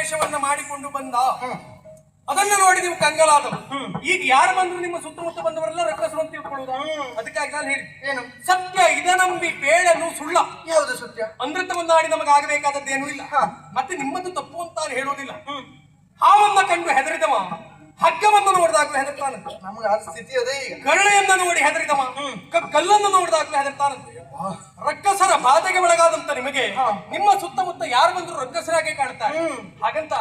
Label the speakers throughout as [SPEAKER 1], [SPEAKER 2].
[SPEAKER 1] ಪ್ರವೇಶವನ್ನ ಮಾಡಿಕೊಂಡು ಬಂದ. ಅದನ್ನು ನೋಡಿ ನೀವು ಕಂಗಲಾದವು. ಈಗ ಯಾರು ಬಂದ್ರು ನಿಮ್ಮ ಸುತ್ತಮುತ್ತ ಬಂದವರೆಲ್ಲ ರಕ್ಕಸರು ಅಂತ ತಿಳ್ಕೊಳ್ಳುವುದ? ಅದಕ್ಕಾಗಿ ನಾನು ಹೇಳಿ ಏನು ಸತ್ಯ ಇದ ನಂಬಿ ಬೇಡನು ಸುಳ್ಳ.
[SPEAKER 2] ಯಾವುದು ಸತ್ಯ?
[SPEAKER 1] ಅಮೃತವನ್ನಾಡಿ ನಮಗಾಗಬೇಕಾದದ್ದೇನೂ ಇಲ್ಲ, ಮತ್ತೆ ನಿಮ್ಮದು ತಪ್ಪು ಅಂತ ನಾನು ಹೇಳೋದಿಲ್ಲ. ಹಾವನ್ನ ಕಂಡು ಹೆದರಿದವ ಹಗ್ಗವನ್ನು ನೋಡಿದಾಗಲೂ ಹೆದರ್ತಾನಂತೆ.
[SPEAKER 2] ನಮ್ಗೆ ಆ ಸ್ಥಿತಿ ಅದೇ ಈಗ.
[SPEAKER 1] ಕರುಳೆಯನ್ನು ನೋಡಿ ಹೆದರಿದವ ಕಲ್ಲನ್ನು ನೋಡಿದಾಗಲೂ ಹೆದರ್ತಾನಂತೆ. ರಕ್ಕಸರ ಬಾಧೆಗೆ ಒಳಗಾದಂತ ನಿಮಗೆ ನಿಮ್ಮ ಸುತ್ತಮುತ್ತ ಯಾರು ಬಂದ್ರು ರಕ್ಕಸರಾಗೆ ಕಾಣ್ತಾರೆ. ಹಾಗಂತ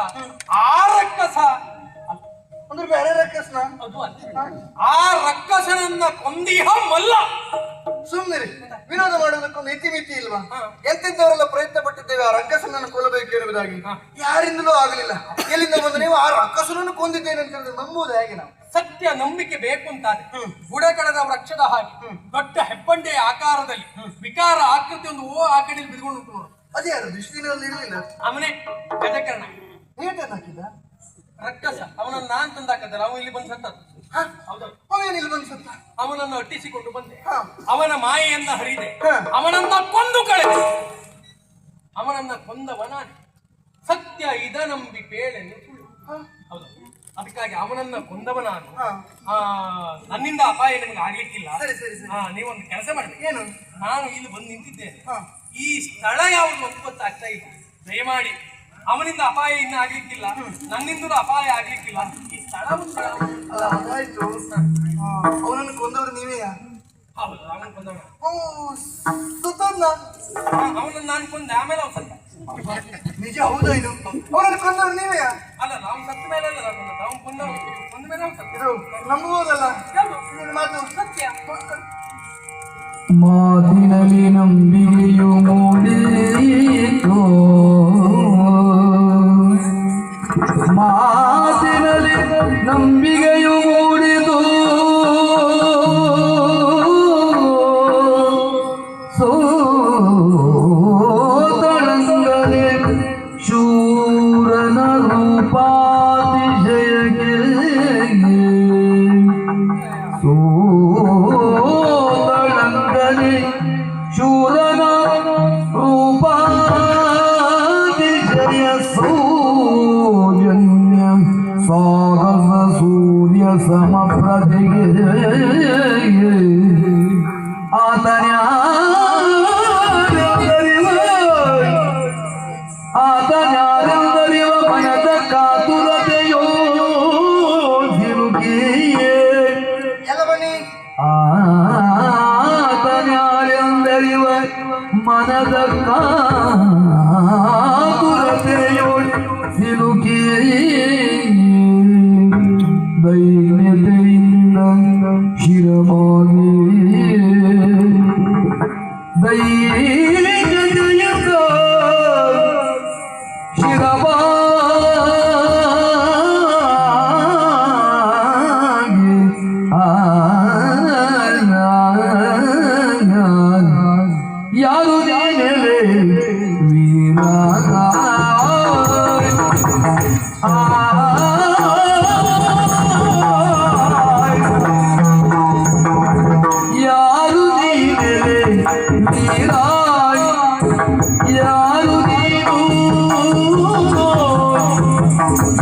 [SPEAKER 1] ಆ ರಕ್ಕಸ
[SPEAKER 2] ಅಂದ್ರೆ ಬೇರೆ ರಕ್ಕಸನ
[SPEAKER 1] ಅದು ಆ ರಕ್ಕಸನನ್ನ ಕೊಂದಿಹ ಮಲ್ಲ.
[SPEAKER 2] ಸುಮ್ಮನೆ ವಿರೋಧ ಮಾಡೋದಕ್ಕೊಂದು ಇತಿಮಿತಿ ಇಲ್ವಾ? ಎಂತೆಂತವರೆಲ್ಲ ಪ್ರಯತ್ನ ಪಟ್ಟಿದ್ದೇವೆ ಆ ರಕ್ಕಸನನ್ನು ಕೊಲ್ಲಬೇಕು ಎನ್ನುವುದಾಗಿ, ಯಾರಿಂದಲೂ ಆಗಲಿಲ್ಲ. ಎಲ್ಲಿಂದ ಬಂದು ನೀವು ಆ ರಕ್ಕಸನನ್ನು ಕೊಂದಿದ್ದೇನೆ ಅಂತ ಹೇಳಿದ್ರೆ ನಂಬುವುದು ಹೇಗೆ ನಾವು?
[SPEAKER 1] ಸತ್ಯ ನಂಬಿಕೆ ಬೇಕು ಅಂತಾದ್ರೆ ಬುಡಕಡದ ವೃಕ್ಷದ ಹಾಗೆ ದೊಡ್ಡ ಹೆಬ್ಬಂಡೆಯ ಆಕಾರದಲ್ಲಿ ವಿಕಾರ ಆಕೃತಿ ಒಂದು ಆಕಡೆಯಲ್ಲಿ ಬಿದ್ಕೊಂಡು ಉಂಟು.
[SPEAKER 2] ಅದೇ ಯಾರು ದೃಷ್ಟಿನಲ್ಲಿ ಇರಲಿಲ್ಲ.
[SPEAKER 1] ಅವನೇ ಗಜಕರ್ಣ.
[SPEAKER 2] ಏಟನ್ನು ಹಾಕಿದ
[SPEAKER 1] ರಕ್ಕಸ ಅವನನ್ನು ನಾನ್ ತಂದಾಕದ್ದಲ್ಲ, ಅವನು ಇಲ್ಲಿ ಬಂದು ಸತ್ತದ್ದು.
[SPEAKER 2] ಅವನೇನಿಲ್ಲಿ ಬಂದು ಸತ್ತ?
[SPEAKER 1] ಅವನನ್ನು ಅಟ್ಟಿಸಿಕೊಂಡು ಬಂದೆ, ಅವನ ಮಾಯೆಯನ್ನ ಹರಿದೆ, ಅವನನ್ನ ಕೊಂದು ಕಳೆದೆ. ಅವನನ್ನ ಕೊಂದವನ ಸತ್ಯ ಇದ ನಂಬಿ ಬೇಳೆನು ಸುಳ್ಳು. ಹೌದು, ಅದಕ್ಕಾಗಿ ಅವನನ್ನ ಕೊಂದವ ನಾನು. ನನ್ನಿಂದ ಅಪಾಯ ನಿಮ್ಗೆ ಆಗ್ಲಿಕ್ಕಿಲ್ಲ. ನೀವೊಂದು ಕೆಲಸ ಮಾಡ್ಬೇಕು. ಏನು? ನಾನು ಇಲ್ಲಿ ಬಂದು ನಿಂತಿದ್ದೇನೆ, ಈ ಸ್ಥಳ ಯಾವುದು ಅಂತ ಗೊತ್ತಾಗ್ತಾ ಇಲ್ಲ. ದಯಮಾಡಿ ಅವನಿಂದ ಅಪಾಯ ಇನ್ನು ಆಗ್ಲಿಕ್ಕಿಲ್ಲ, ನನ್ನಿಂದಲೂ ಅಪಾಯ ಆಗ್ಲಿಕ್ಕಿಲ್ಲ. ಈ ಸ್ಥಳ
[SPEAKER 2] ಅದಾಯ್ತು. ಅವನನ್ನು ಕೊಂದವರು ನೀವೇ?
[SPEAKER 1] ಹೌದು, ಅವನು ಕೊಂದವನ. ಅವನನ್ನು ನಾನು ಕೊಂದೆ, ಆಮೇಲೆ ಅವ್ನು ಸತ್ತ.
[SPEAKER 2] ನಿಜ ಹೌದಾ ಇದು? ಅವನನ್ನು ಕೊಂದವರು ನೀವೇ?
[SPEAKER 1] ಅಲ್ಲ, ಅವ್ನು ಸತ್ತ ಮೇಲೆ ಅಲ್ಲ ಅವನು ಕೊಂದ ಮೇಲೆ ಅವ್ನು ಸತ್ತ.
[SPEAKER 2] ನಂಬುವುದಲ್ಲ ಮಾತು
[SPEAKER 1] ಸತ್ಯ.
[SPEAKER 3] ಮಾತಿನಲ್ಲಿ ನಂಬಿಕೆಯು ಮೂಡಿತು, ಮಾತಿನಲ್ಲಿ ನಂಬಿಕೆಯು ಮೂಡಿತು, ಸೋತಳಂಗನೆ ಶೂರನ ರೂಪಾತಿಶಯಕ್ಕೆ, ಸೋತಳಂಗನೆ ಶೂರನ ರೂಪಾತಿಶಯ ಸೌಜನ್ಯ ಸಾಗಸ ಸೂರ್ಯ ಸಮಪ್ರತಿಗೆ ಆತನ್ಯಾರೆಂದರಿವ ಮನದ ಕಾತುರತೆಯೋ ತಿರುಗಿಯೇ ಆತನ್ಯಾರೆಂದರಿವ ಮನದ ಕಾತುರತೆಯೋ ಸಿಲುಕಿಯೇ ದೈನ್ಯತೆಯಿಂದ ಶಿರವಾಗಿ ದೈನ್ಯತೆಯಿಂದ ಶಿರವಾಗಿ ಯಾರು ನೀನೆಲೆ ವೀರ ಯಾರು ನೀನೆಲೆ ವೀರ, ಯಾರು ನೀನು,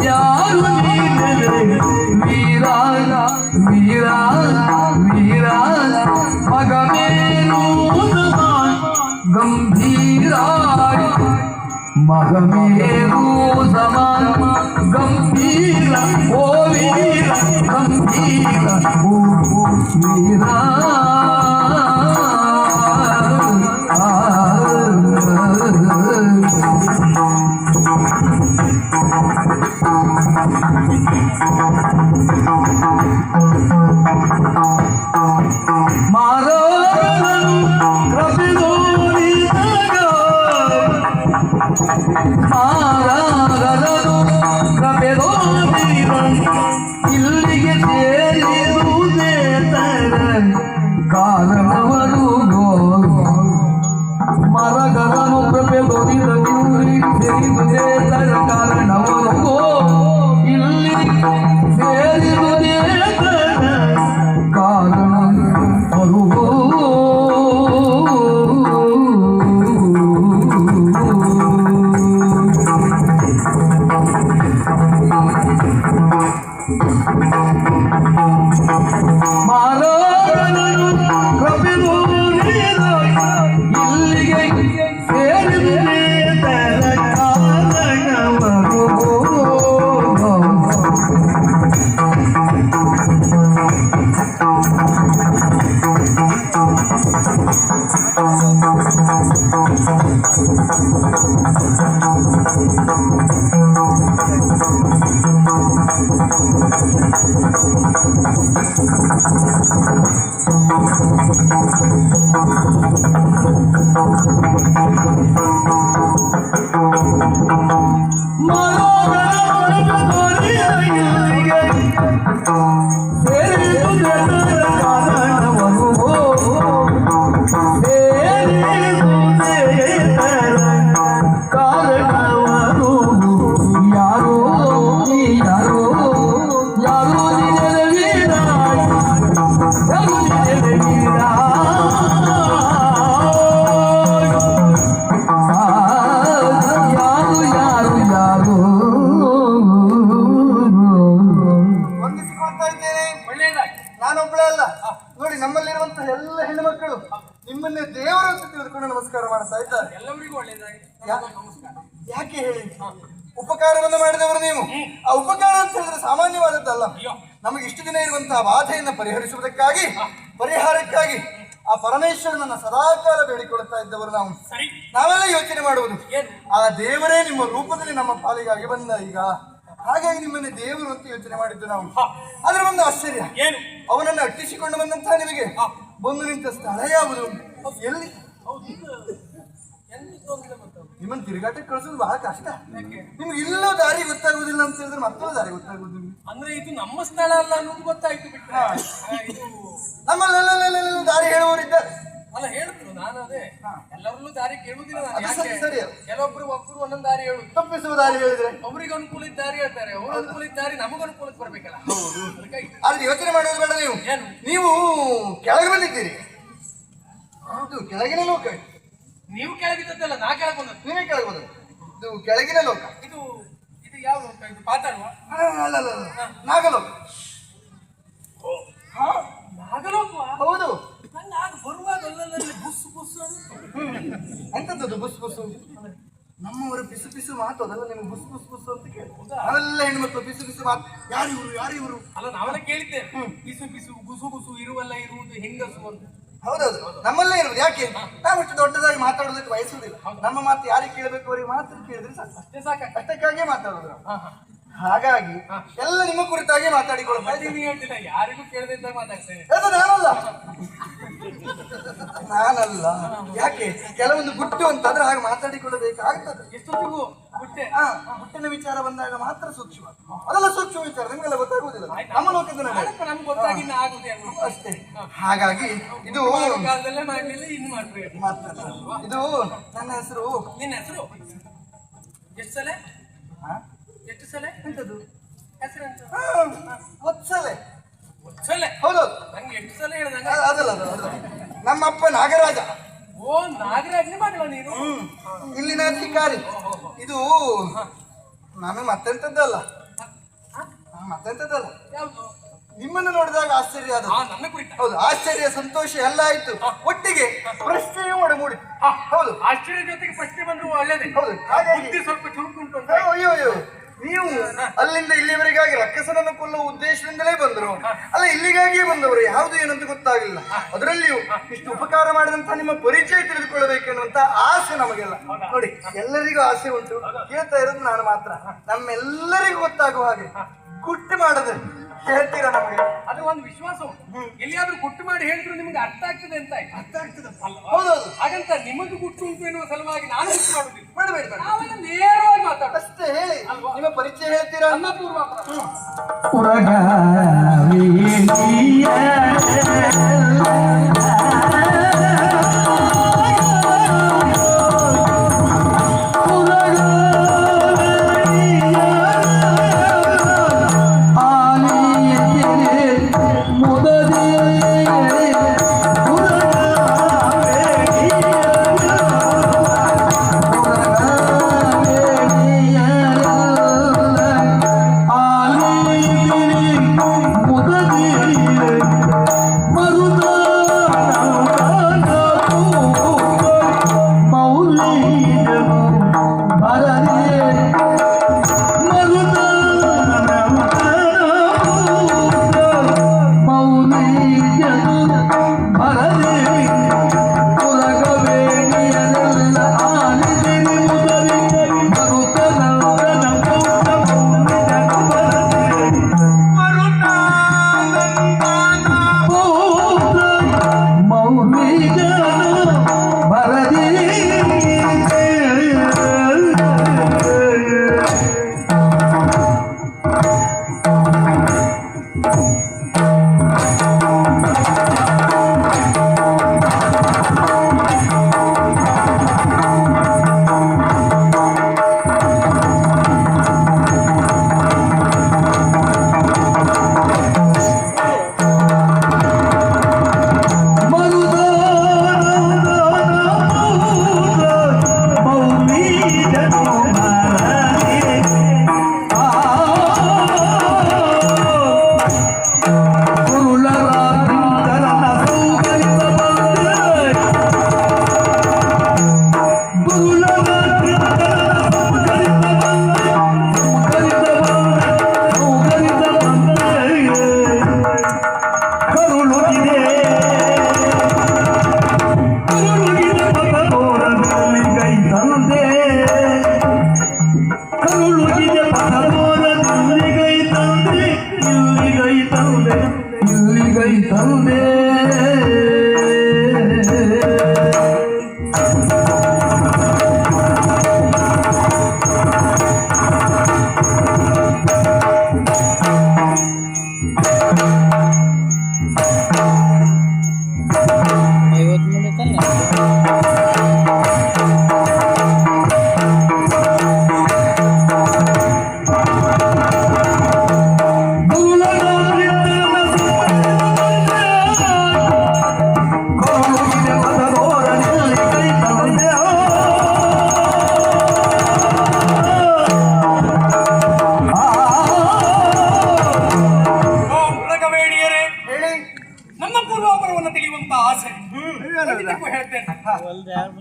[SPEAKER 3] ಯಾರು ನೀನೆಲೆ ವೀರ ವೀರ ವೀರ ಮಗಮೇನು ಗಂಭೀರ ಮಗಮೇರು ಸಮಾನ ಗಂಭೀರ ಓ ವೀರ ಗಂಭೀರ ಓ ವೀರ ಮಾರನು ಪ್ರಪಿದೋರಿದಾಗ ಮಾರನು ಪ್ರಪಿದೋರಿದ ಇಲ್ಲಿಗೆ ಸೇರಿರುವುದೇ ತರ ಕಾರಣವರು ಮರಗಳನ್ನು ಪ್ರಪಿದೋರಿದ ಇಲ್ಲಿಗೆ ಸೇರಿರುವುದೇ ತರ ಕಾರಣವರು ಇಲ್ಲಿ ಸೇರಿರುವುದೇ ತರ ಮಾನವನನ್ನು ಕೃಪೆ ತೋರಿದ ಇಲ್ಲಿಗೆ ಸೇರಿದೆ ತರ ಕಾರಣವರು.
[SPEAKER 2] ವಂದಿಸಿಕೊಳ್ತಾ ಇದ್ದೇನೆ.
[SPEAKER 1] ಒಳ್ಳೆಯದಾಗಿ
[SPEAKER 2] ನಾನೊಬ್ಬಳೇ ಅಲ್ಲ, ನೋಡಿ ನಮ್ಮಲ್ಲಿರುವಂತಹ ಎಲ್ಲ ಹೆಣ್ಣುಮಕ್ಕಳು ನಿಮ್ಮನ್ನೇ ದೇವರು ಅಂತ ತಿಳಿದುಕೊಂಡು ನಮಸ್ಕಾರ ಮಾಡ್ತಾ ಇದ್ದಾರೆ.
[SPEAKER 1] ಎಲ್ಲರಿಗೂ ಒಳ್ಳೆಯದಾಗಿ ನಮಸ್ಕಾರ.
[SPEAKER 2] ಯಾಕೆ ಹೇಳಿ, ಉಪಕಾರವನ್ನು ಮಾಡಿದವರು ನೀವು. ಆ ಉಪಕಾರ ಅಂತ ಹೇಳಿದ್ರೆ ಸಾಮಾನ್ಯವಾದದ್ದಲ್ಲ.
[SPEAKER 1] ಅಯ್ಯೋ,
[SPEAKER 2] ನಮಗೆ ಇಷ್ಟು ದಿನ ಇರುವಂತಹ ಬಾಧೆಯನ್ನು ಪರಿಹರಿಸುವುದಕ್ಕಾಗಿ, ಪರಿಹಾರಕ್ಕಾಗಿ ಆ ಪರಮೇಶ್ವರನನ್ನ ಸದಾಕಾಲ ಬೇಡಿಕೊಳ್ಳುತ್ತಾ ಇದ್ದವರು ನಾವು.
[SPEAKER 1] ಸರಿ,
[SPEAKER 2] ನಾವೆಲ್ಲ ಯೋಚನೆ ಮಾಡುವುದು
[SPEAKER 1] ಏನು?
[SPEAKER 2] ಆ ದೇವರೇ ನಿಮ್ಮ ರೂಪದಲ್ಲಿ ನಮ್ಮ ಪಾಲಿಗಾಗಿ ಬಂದ ಈಗ, ಹಾಗಾಗಿ ನಿಮ್ಮನ್ನೇ ದೇವರು ಅಂತ ಯೋಚನೆ ಮಾಡಿದ್ದು ನಾವು. ಅದರ ಒಂದು ಆಶ್ಚರ್ಯ,
[SPEAKER 1] ಏನು?
[SPEAKER 2] ಅವನನ್ನು ಅಟ್ಟಿಸಿಕೊಂಡು ಬಂದಂತಹ ನಿಮಗೆ ಬಂದು ನಿಂತ ಸ್ಥಳ ಯಾವುದು, ಎಲ್ಲಿ? ನಿಮ್ಮನ್ನು ತಿರುಗಾಟಕ್ಕೆ ಕಳಿಸೋದು ಬಹಳ ಕಷ್ಟ. ನಿಮ್ಗೆ ಇಲ್ಲೋ ದಾರಿ ಗೊತ್ತಾಗುವುದಿಲ್ಲ ಅಂತ ಹೇಳಿದ್ರೆ ಮತ್ತೊಂದು ದಾರಿ ಗೊತ್ತಾಗುವುದಿಲ್ಲ.
[SPEAKER 1] ಅಂದ್ರೆ ಇದು ನಮ್ಮ ಸ್ಥಳ ಅಲ್ಲ ಅನ್ನೋದು ಗೊತ್ತಾಯ್ತು ಬಿಟ್ರೆ ಇದು
[SPEAKER 2] ನಮ್ಮಲ್ಲೆಲ್ಲ ದಾರಿ ಹೇಳುವವರಿದ್ದಾರೆ.
[SPEAKER 1] ಅಲ್ಲ, ಹೇಳಿದ್ರು ನಾನು ಅದೇ ಎಲ್ಲರಲ್ಲೂ ದಾರಿ ಕೇಳುವುದಿಲ್ಲ ನಾನು.
[SPEAKER 2] ಅದು ಸರಿ,
[SPEAKER 1] ಯಾಕೆ?
[SPEAKER 2] ಸರಿ.
[SPEAKER 1] ಕೆಲವೊಬ್ರು ಒಂದೊಂದು ದಾರಿ ಹೇಳುದು,
[SPEAKER 2] ತಪ್ಪಿಸುವ ದಾರಿ ಹೇಳಿದ್ರೆ
[SPEAKER 1] ಒಬ್ರಿಗೆ ಅನುಕೂಲ ಇದ್ದ ದಾರಿ ಹೇಳ್ತಾರೆ, ಅವ್ರ ಅನುಕೂಲ ಇದ್ದ ದಾರಿ ನಮಗ ಅನುಕೂಲಕ್ಕೆ ಬರ್ಬೇಕಲ್ಲ. ಅದಕ್ಕಾಗಿ
[SPEAKER 2] ಆದ್ರೆ ಯೋಚನೆ ಮಾಡೋದು ಬೇಡ ನೀವು.
[SPEAKER 1] ಏನು?
[SPEAKER 2] ನೀವು ಕೆಳಗೆ ಬಂದಿದ್ದೀರಿ, ಇದು ಕೆಳಗಿನ ಲೋಕ.
[SPEAKER 1] ನೀವು ಕೆಳಗಿದ್ದಲ್ಲ, ನಾ ಕೆಳಗೆ ಬಂದದ್ದು.
[SPEAKER 2] ನೀವೇ ಕೆಳಗೆ ಬಂದದ್ದು. ಇದು ಕೆಳಗಿನ ಲೋಕ.
[SPEAKER 1] ಇದು ಇದು ಯಾವ ಲೋಕ? ಇದು ಪಾತಾಳುವ?
[SPEAKER 2] ಅಲ್ಲ, ನಾಗಲೋಕ.
[SPEAKER 1] ನಾಗಲೋಕವಾ?
[SPEAKER 2] ಹೌದು.
[SPEAKER 1] ನನ್ನ ಆಗ ಬರುವಾಗ ಅಲ್ಲಲ್ಲಿ ಬುಸ್ಸು ಬುಸ್ಸು
[SPEAKER 2] ಎಂತದ್ದು ಬುಸ್ ಬುಸ್ಸು? ನಮ್ಮವರು ಪಿಸು ಪಿಸು ಮಾತು, ಅದೆಲ್ಲ ನಿಮ್ಗೆ ಬುಸ್ ಬುಸ್ ಬುಸ್ ಅಂತ ಕೇಳಿ. ನಾವೆಲ್ಲ ಹೆಣ್ಮಕ್ಳು ಪಿಸು ಪಿಸು ಮಾತು. ಯಾರಿವರು?
[SPEAKER 1] ಅಲ್ಲ, ನಾವೆಲ್ಲ ಕೇಳಿದ್ದೇವೆ. ಪಿಸು ಪಿಸು ಗುಸು ಗುಸು ಇರುವಲ್ಲ ಇರುವುದು ಹೆಂಗಸು ಅಂತ.
[SPEAKER 2] ಹೌದೌದು, ನಮ್ಮಲ್ಲೇ ಇರುವುದು. ಯಾಕೆ ನಾವು ಇಷ್ಟು ದೊಡ್ಡದಾಗಿ ಮಾತಾಡೋದಕ್ಕೆ ಬಯಸುವುದಿಲ್ಲ. ನಮ್ಮ ಮಾತು ಯಾರಿಗೆ ಕೇಳಬೇಕು, ಅವರಿಗೆ ಮಾತ್ರ ಕೇಳಿದ್ರೆ ಸಾಕು.
[SPEAKER 1] ಅಷ್ಟೇ ಸಾಕ.
[SPEAKER 2] ಅಷ್ಟಕ್ಕಾಗಿಯೇ ಮಾತಾಡೋದು ನಾವು. ಹಾಗಾಗಿ ಎಲ್ಲ ನಿಮ್ಮ ಕುರಿತಾಗಿ ಮಾತಾಡಿಕೊಳ್ಳುತ್ತಾ ಇದ್ದೀನಿ.
[SPEAKER 1] ನೀವು ಹೇಳ್ತಿಲ್ಲ, ಯಾರಿಗೂ ಕೇಳದೆ ಇದ್ದಾಗ ಮಾತಾಡ್ತೇನೆ.
[SPEAKER 2] ಅದು ನಾನಲ್ಲ. ಯಾಕೆ ಕೆಲವೊಂದು ಗುಟ್ಟು ಅಂತಂದ್ರೆ ಹಾಗೆ ಮಾತಾಡಿಕೊಳ್ಳಬೇಕಾಗ್ತದೆ.
[SPEAKER 1] ಎಷ್ಟೊತ್ತಿಗೂ ಬಿಟ್ಟೆ.
[SPEAKER 2] ಗುಟ್ಟಿನ ವಿಚಾರ ಬಂದಾಗ ಮಾತ್ರ ಸೂಕ್ಷ್ಮ. ಅದೆಲ್ಲ ಸೂಕ್ಷ್ಮ ವಿಚಾರ, ನಿಮ್ಗೆಲ್ಲ ಗೊತ್ತಾಗುವುದಿಲ್ಲ. ನಮ್ಮ ಲೋಕದ
[SPEAKER 1] ನಮ್ಗೆ ಗೊತ್ತಾಗಿನ್ನ ಆಗುದೇ
[SPEAKER 2] ಅಷ್ಟೇ. ಹಾಗಾಗಿ ಇದು
[SPEAKER 1] ಕಾಲದಲ್ಲೇ ಮಾಡಲಿಲ್ಲ, ಇನ್ನು ಮಾಡ್ಬೇಕು.
[SPEAKER 2] ಇದು ನನ್ನ ಹೆಸರು.
[SPEAKER 1] ನಿನ್ನ ಹೆಸರು ಎಷ್ಟು ಸಲ? ಎಷ್ಟು ಸಲ? ಎಂತದ್ದು ಹೆಸರು?
[SPEAKER 2] ವತ್ಸಲೆ.
[SPEAKER 1] ವತ್ಸಲೆ?
[SPEAKER 2] ಹೌದೌದು.
[SPEAKER 1] ನಂಗೆ ಎಷ್ಟು ಸಲ ಹೇಳ್ದಂಗ.
[SPEAKER 2] ಅದಲ್ಲ, ನಮ್ಮ ಅಪ್ಪ ನಾಗರಾಜ.
[SPEAKER 1] ಓ, ನಾಗರಾಜನೇ ಮಾಡುವ ನೀನು?
[SPEAKER 2] ಇಲ್ಲಿನ ಅಧಿಕಾರಿ. ಇದು ನಾನು ಮತ್ತೆಂತದ್ದಲ್ಲ.
[SPEAKER 1] ಯಾವುದು?
[SPEAKER 2] ನಿಮ್ಮನ್ನು ನೋಡಿದಾಗ ಆಶ್ಚರ್ಯ ಆದ.
[SPEAKER 1] ನನ್ನ ಕುರಿತ?
[SPEAKER 2] ಹೌದು, ಆಶ್ಚರ್ಯ, ಸಂತೋಷ ಎಲ್ಲ ಆಯ್ತು. ಒಟ್ಟಿಗೆ ಪ್ರಶ್ನೆಯೂ ಮೂಡಿ. ಹೌದು,
[SPEAKER 1] ಆಶ್ಚರ್ಯ ಜೊತೆಗೆ ಪ್ರಶ್ನೆ ಬಂದ್ರು ಒಳ್ಳೇದೇ.
[SPEAKER 2] ಹೌದು. ಹಾಗಾಗಿ
[SPEAKER 1] ಬುದ್ಧಿ ಸ್ವಲ್ಪ ಚುರುಕುಂಟು ಅಂತ.
[SPEAKER 2] ಅಯ್ಯೋ, ನೀವು ಅಲ್ಲಿಂದ ಇಲ್ಲಿವರೆಗಾಗಿ ರಕ್ಕಸನನ್ನು ಕೊಲ್ಲುವ ಉದ್ದೇಶದಿಂದಲೇ ಬಂದರು. ಅಲ್ಲ, ಇಲ್ಲಿಗಾಗಿಯೇ ಬಂದವರು. ಯಾವುದು ಏನಂತ ಗೊತ್ತಾಗಲಿಲ್ಲ. ಅದರಲ್ಲಿಯೂ ಇಷ್ಟು ಉಪಕಾರ ಮಾಡಿದಂತ ನಿಮ್ಮ ಪರಿಚಯ ತಿಳಿದುಕೊಳ್ಳಬೇಕೆನ್ನುವಂತ ಆಸೆ ನಮಗೆಲ್ಲ. ನೋಡಿ, ಎಲ್ಲರಿಗೂ ಆಸೆ ಉಂಟು. ಕೇಳ್ತಾ ಇರೋದು ನಾನು ಮಾತ್ರ. ನಮ್ಮೆಲ್ಲರಿಗೂ ಗೊತ್ತಾಗುವ ಹಾಗೆ ಕುಟ್ಟು ಮಾಡದೆ ಹೇಳ್ತೀರಾ ನಮಗೆ.
[SPEAKER 1] ಅದು ಒಂದು ವಿಶ್ವಾಸ ಉಂಟು. ಎಲ್ಲಿಯಾದ್ರೂ ಗುಟ್ಟು ಮಾಡಿ ಹೇಳಿದ್ರು ನಿಮ್ಗೆ ಅರ್ಥ ಆಗ್ತದೆ ಅಂತ ಆಯ್ತು.
[SPEAKER 2] ಅರ್ಥ ಆಗ್ತದೆ. ಹೌದೌದು.
[SPEAKER 1] ಹಾಗಂತ ನಿಮ್ಮದು ಗುಟ್ಟು ಉಂಟು ಎನ್ನುವ ಸಲುವಾಗಿ ನಾನು ಗುಟ್ಟು ಮಾಡುದಿಲ್ಲ.
[SPEAKER 2] ಮಾಡಬೇಡ,
[SPEAKER 1] ನಾವೆಲ್ಲ ನೇರವಾಗಿ ಮಾತಾಡ.
[SPEAKER 2] ಅಷ್ಟೇ ಹೇಳಿ. ನಿಮ್ಮ ಪರಿಚಯ ಹೇಳ್ತೀರಾ?
[SPEAKER 1] ನನ್ನ ಪೂರ್ವಾಪರ.
[SPEAKER 3] ಹೋಗಿದೆ ಪರಮೋರ ಇಲ್ಲಿಗೈ ತಂದೆ ಇಲ್ಲಿಗೈ ತಂದೆ ಇಲ್ಲಿಗೈ ತಂದೆ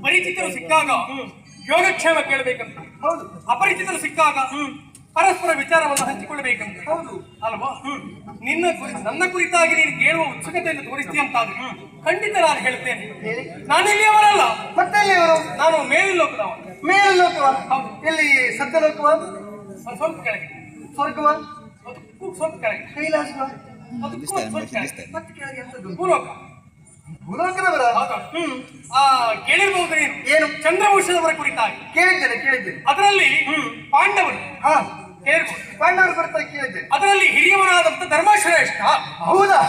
[SPEAKER 1] ಪರಿಚಿತರು ಸಿಕ್ಕಾಗ ಯೋಗಕ್ಷೇಮ ಕೇಳಬೇಕಂತ, ಅಪರಿಚಿತರು ಸಿಕ್ಕಾಗ ಪರಸ್ಪರ ವಿಚಾರವನ್ನು ಹಂಚಿಕೊಳ್ಳಬೇಕಂತ. ಹೌದು ಅಲ್ವಾ? ನನ್ನ ಕುರಿತಾಗಿ ನೀನು ಕೇಳುವ ಉತ್ಸುಕತೆಯನ್ನು ತೋರಿಸ್ತೀಯ ಅಂತಾದ್ರೆ ಖಂಡಿತ ನಾನು ಹೇಳ್ತೇನೆ. ನಾನು ಇಲ್ಲಿಯವರಲ್ಲ,
[SPEAKER 2] ಮತ್ತೆ
[SPEAKER 1] ನಾನು ಮೇಲೋಕದವ.
[SPEAKER 2] ಮೇಲೋಕವ? ಎಲ್ಲಿ? ಸತ್ಯಲೋಕವ?
[SPEAKER 1] ಸ್ವಲ್ಪ ಕೆಳಗೆ.
[SPEAKER 2] ಸ್ವರ್ಗವ?
[SPEAKER 1] ಸ್ವಲ್ಪ ಕೆಳಗೆ.
[SPEAKER 2] ಕೈಲಾಸವ?
[SPEAKER 1] ಮತ್ತೆ ಕೆಳಗೆ ಎಂತದ್ದು? ಭೂಲೋಕ.
[SPEAKER 2] ಭೂಲೋಕದವರ?
[SPEAKER 1] ಕೇಳಿರ್ಬಹುದು ನೀನು.
[SPEAKER 2] ಏನು?
[SPEAKER 1] ಚಂದ್ರವಂಶದವರ ಕುರಿತಾಗಿ
[SPEAKER 2] ಕೇಳಿದ್ದೇನೆ.
[SPEAKER 1] ಅದರಲ್ಲಿ ಪಾಂಡವರು ಕೇಳಿರ್ಬೋದು.
[SPEAKER 2] ಪಾಂಡವರ ಕುರಿತಾಗಿ ಕೇಳಿದ್ದೇನೆ.
[SPEAKER 1] ಅದರಲ್ಲಿ ಹಿರಿಯವನಾದಂತ ಧರ್ಮಶ್ರೇಷ್ಠ.
[SPEAKER 2] ಹೌದಾ?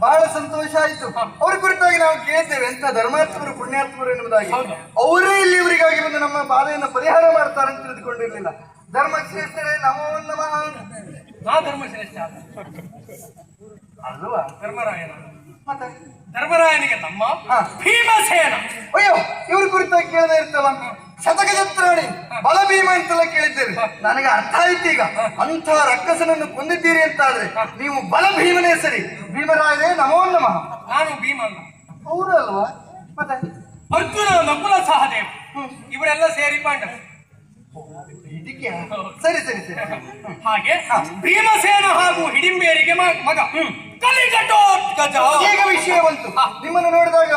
[SPEAKER 2] ಬಹಳ ಸಂತೋಷ ಆಯ್ತು. ಅವ್ರ ಕುರಿತಾಗಿ ನಾವು ಕೇಳಿದ್ದೇವೆ, ಎಂತ ಧರ್ಮಾತ್ಮರು ಪುಣ್ಯಾತ್ಮರು ಎನ್ನುವುದಾಗಿ. ಅವರೇ ಇಲ್ಲಿವರಿಗಾಗಿ ಬಂದು ನಮ್ಮ ಬಾಧೆಯನ್ನು ಪರಿಹಾರ ಮಾಡ್ತಾರೆ ಅಂತ ತಿಳಿದುಕೊಂಡಿರ್ಲಿಲ್ಲ. ಧರ್ಮಶ್ರೇಷ್ಠರೇ ನಮೋ ನಮಃ.
[SPEAKER 1] ನಾ ಧರ್ಮಶ್ರೇಷ್ಠ
[SPEAKER 2] ಅಲ್ವಾ?
[SPEAKER 1] ಧರ್ಮರಾಯನ.
[SPEAKER 2] ಮತ್ತೆ
[SPEAKER 1] ಧರ್ಮರಾಯನಿಗೆ ತಮ್ಮ ಭೀಮಸೇನ.
[SPEAKER 2] ಅಯ್ಯೋ, ಇವ್ರ ಕುರಿತಾಗಿ ಕೇಳದೆ ಇರ್ತಲ್ಲ. ಶತಕಜತ್ರಾಣಿ ಬಲ ಭೀಮ ಅಂತೆಲ್ಲ ಕೇಳಿದ್ದೇವೆ. ನನಗೆ ಅರ್ಥ ಆಯ್ತು ಈಗ. ಅಂಥ ರಕ್ಕಸನನ್ನು ಕೊಂದಿದ್ದೀರಿ ಅಂತ ಆದ್ರೆ ನೀವು ಬಲ ಭೀಮನೇ ಸರಿ. ಭೀಮರಾಯರೇ ನಮೋ ನಮಃ.
[SPEAKER 1] ನಾನು ಭೀಮ ಅಲ್ಲ.
[SPEAKER 2] ಅವರು ಅಲ್ವಾ? ಮತ್ತೆ
[SPEAKER 1] ಅರ್ಜುನ, ನಕುಲ, ಸಹದೇವ ಇವರೆಲ್ಲ ಸೇರಿ ಪಾಂಡವ.
[SPEAKER 2] ಇದಕ್ಕೆ ಸರಿ ಸರಿ ಸರಿ.
[SPEAKER 1] ಹಾಗೆ ಭೀಮಸೇನ ಹಾಗೂ ಹಿಡಿಂಬೇರಿಗೆ ಮಗ ಕಲಿಘಟೋತ್ಕಚ.
[SPEAKER 2] ಈಗ ವಿಷಯ ಬಂತು. ನಿಮ್ಮನ್ನು ನೋಡಿದಾಗ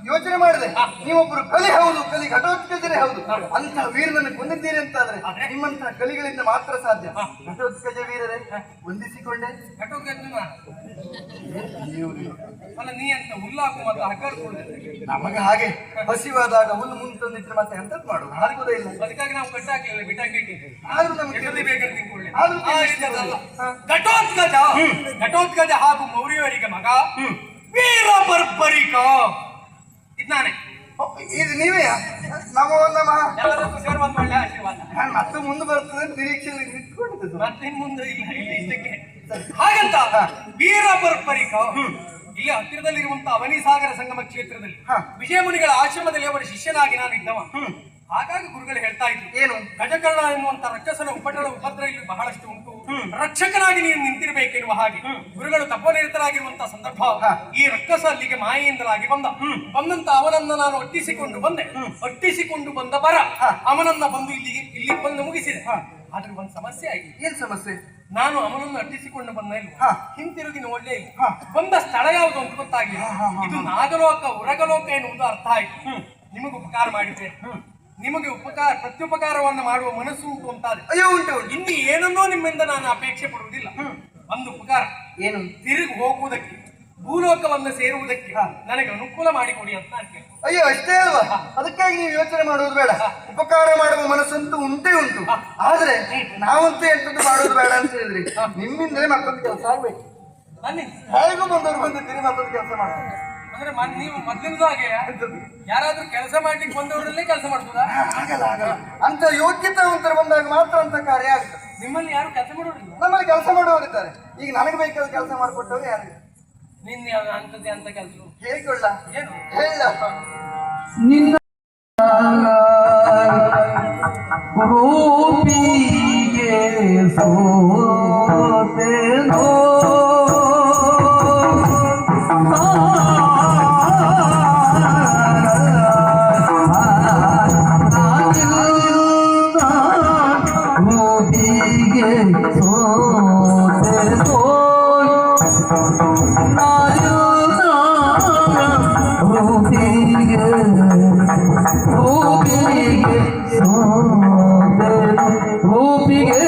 [SPEAKER 2] ಯೋಚನೆ ಮಾಡಿದೆ, ನೀವೊಬ್ಬರು ಕಲಿ ಹೌದು, ಕಲಿ ಘಟೋತ್ಕಜರೇ ಹೌದು. ಅಂತ ವೀರನನ್ನು ಕೊಂದಿದ್ದೀರಿ ಅಂತಾದ್ರೆ ನಿಮ್ಮಂತಹ ಕಲಿಗಳಿಂದ ಮಾತ್ರ ಸಾಧ್ಯ. ಘಟೋತ್ಕಜ ವೀರರೇ, ವಂದಿಸಿಕೊಂಡೆ.
[SPEAKER 1] ಅಲ್ಲ, ನೀ ಅಂತ ಹುಲ್ಲಾಕು ಮತ್ತು ಹಗ್ಗಾಡ್ಕೊಳ್ಳುತ್ತೆ.
[SPEAKER 2] ನಮಗೆ ಹಾಗೆ ಹಸಿವಾದಾಗ ಹುಲ್ಲು ಮುಂದೆ ತಂದಿದ್ರೆ ಮತ್ತೆ ಎಂತದ್ ಮಾಡುದು? ಹಾರುವುದೇ ಇಲ್ಲ.
[SPEAKER 1] ಅದಕ್ಕಾಗಿ ನಾವು ಕಟ್ಟಾಕಲಿಲ್ಲ, ಬಿಟ್ಟಾಕಿಟ್ಟಿದ್ದೇವೆ.
[SPEAKER 2] ಆದ್ರೂ ನಮಗೆ
[SPEAKER 1] ಬೇಕಂತ ತಿಳ್ಕೊಳ್ಳಿ. ಘಟೋತ್ಕಜ ಹಾಗೂ ಮೌರ್ಯವರಿಗೆ ಮಗ ವೀರ ಬರ್ಬರಿಕ. ಇದ್ದಾನೆ.
[SPEAKER 2] ಇದು ನೀವೇ? ನಮೋ ನಮಃ.
[SPEAKER 1] ಎಲ್ಲದಕ್ಕೂ ಸೇರ್ಬಂದ್ ಒಳ್ಳೆ ಆಶೀರ್ವಾದ.
[SPEAKER 2] ಮತ್ತೆ ಮುಂದೆ ಬರ್ತದೆ ನಿರೀಕ್ಷೆಯಲ್ಲಿ ನಿಂತ್ಕೊಂಡಿದ್ದು.
[SPEAKER 1] ಮತ್ತೆ ಮುಂದೆ ಇಲ್ಲ, ಇಲ್ಲಿ ಇಷ್ಟಕ್ಕೆ. ಹಾಗಂತ ವೀರ ಬರ್ಬರಿಕ ಇಲ್ಲಿ ಹತ್ತಿರದಲ್ಲಿರುವಂತ ಅವನಿಸಾಗರ ಸಂಗಮ ಕ್ಷೇತ್ರದಲ್ಲಿ ವಿಜಯಮುನಿಗಳ ಆಶ್ರಮದಲ್ಲಿ ಅವರ ಶಿಷ್ಯನಾಗಿ ನಾನು ಇದ್ದವ. ಹಾಗಾಗಿ ಗುರುಗಳು ಹೇಳ್ತಾ ಇದ್ರು, ಏನು ಗಜಕರ್ಣ ಎನ್ನುವಂತ ರಕ್ಕಸನ ಉಪದ್ರ ಇಲ್ಲಿ ಬಹಳಷ್ಟು ಉಂಟು, ರಕ್ಷಕನಾಗಿ ನೀನು ನಿಂತಿರಬೇಕೆನ್ನುವ ಹಾಗೆ ಗುರುಗಳು ತಪನಿರತರಾಗಿರುವಂತಹ ಸಂದರ್ಭ. ಈ ರಕ್ಕಸ ಅಲ್ಲಿಗೆ ಮಾಯೆಯಿಂದಲಾಗಿ ಬಂದಂತ ಅವನನ್ನ ನಾನು ಅಟ್ಟಿಸಿಕೊಂಡು ಬಂದ ಬರ ಅವನನ್ನ ಬಂದು ಇಲ್ಲಿ ಬಂದು ಮುಗಿಸಿದೆ. ಆದ್ರೆ ಒಂದು ಸಮಸ್ಯೆ ಆಯ್ತು.
[SPEAKER 2] ಏನ್ ಸಮಸ್ಯೆ?
[SPEAKER 1] ನಾನು ಅವನನ್ನು ಅಟ್ಟಿಸಿಕೊಂಡು ಬಂದ ಇಲ್ಲ, ಹಿಂತಿರುಗಿ ನೋಡ್ಲೇ ಇಲ್ಲ. ಬಂದ ಸ್ಥಳ ಯಾವುದು ಅಂತ ಗೊತ್ತಾಗಿಲ್ಲ. ಇದು ನಾಗಲೋಕ ಉರಗಲೋಕ ಎನ್ನುವುದು ಅರ್ಥ ಆಯ್ತು. ನಿಮಗೆ ಉಪಕಾರ ಮಾಡಿದ್ರೆ ನಿಮಗೆ ಪ್ರತ್ಯುಪಕಾರವನ್ನು ಮಾಡುವ ಮನಸ್ಸು ಉಂಟು ಅಂತಾದ್ರೆ
[SPEAKER 2] ಅಯ್ಯೋ ಉಂಟು.
[SPEAKER 1] ಇನ್ನು ಏನನ್ನೋ ನಿಮ್ಮಿಂದ ನಾನು ಅಪೇಕ್ಷೆ ಪಡುವುದಿಲ್ಲ. ಒಂದು ಉಪಕಾರ,
[SPEAKER 2] ಏನು?
[SPEAKER 1] ತಿರುಗಿ ಹೋಗುವುದಕ್ಕೆ, ಭೂಲೋಕವನ್ನು ಸೇರುವುದಕ್ಕೆ ನನಗೆ ಅನುಕೂಲ ಮಾಡಿಕೊಡಿ ಅಂತ ನಾನು ಕೇಳ್ತೀನಿ.
[SPEAKER 2] ಅಯ್ಯೋ, ಅಷ್ಟೇ ಅಲ್ವಾ? ಅದಕ್ಕಾಗಿ ನೀವು ಯೋಚನೆ ಮಾಡುವುದು ಬೇಡ. ಉಪಕಾರ ಮಾಡುವ ಮನಸ್ಸಂತೂ ಉಂಟೇ ಉಂಟು. ಆದ್ರೆ ನಾವಂತೂ ಎಂತದ್ದು ಮಾಡುವುದು ಬೇಡ ಅಂತ ಹೇಳಿದ್ರಿ. ನಿಮ್ಮಿಂದಲೇ ಮತ್ತೊಂದು ಕೆಲಸ ಆಗ್ಬೇಕು. ಹೇಗೂ ಬಂದವರು ಬಂದಿದ್ದೀರಿ, ಮತ್ತೊಂದು ಕೆಲಸ ಮಾಡ್ತಾರೆ.
[SPEAKER 1] ಅಂದ್ರೆ ನೀವು ಮೊದ್ಲಿಂದ ಹಾಗೆ ಯಾರಾದ್ರೂ ಕೆಲಸ ಮಾಡ್ಲಿಕ್ಕೆ ಬಂದವರಲ್ಲೇ ಕೆಲಸ ಮಾಡ್ಬೋದಾ?
[SPEAKER 2] ಆಗಲ್ಲ ಆಗಲ್ಲ. ಅಂತ ಯೋಗ್ಯತಾವಂತರು ಬಂದಾಗ ಮಾತ್ರ ಅಂತ ಕಾರ್ಯ ಆಗ್ತದೆ.
[SPEAKER 1] ನಿಮ್ಮಲ್ಲಿ ಯಾರು ಕೆಲಸ ಮಾಡೋದಿಲ್ಲ?
[SPEAKER 2] ನಮ್ಮಲ್ಲಿ ಕೆಲಸ ಮಾಡುವವರಿದ್ದಾರೆ. ಈಗ ನನಗೆ ಬೇಕಾದ ಕೆಲಸ ಮಾಡ್ಕೊಟ್ಟವ್ರು ಯಾರು?
[SPEAKER 1] ನಿನ್ನ ಯಾವ ಅಂತದ್ದೇ ಅಂತ ಕೆಲಸ
[SPEAKER 2] ಹೇಳಿಕೊಳ್ಳ?
[SPEAKER 1] ಏನು
[SPEAKER 2] ಹೇಳ?
[SPEAKER 3] ನಿನ್ನ ರೂಪಿಗೆ ಸೋತೆನೋ ರೂಪಿಗೆ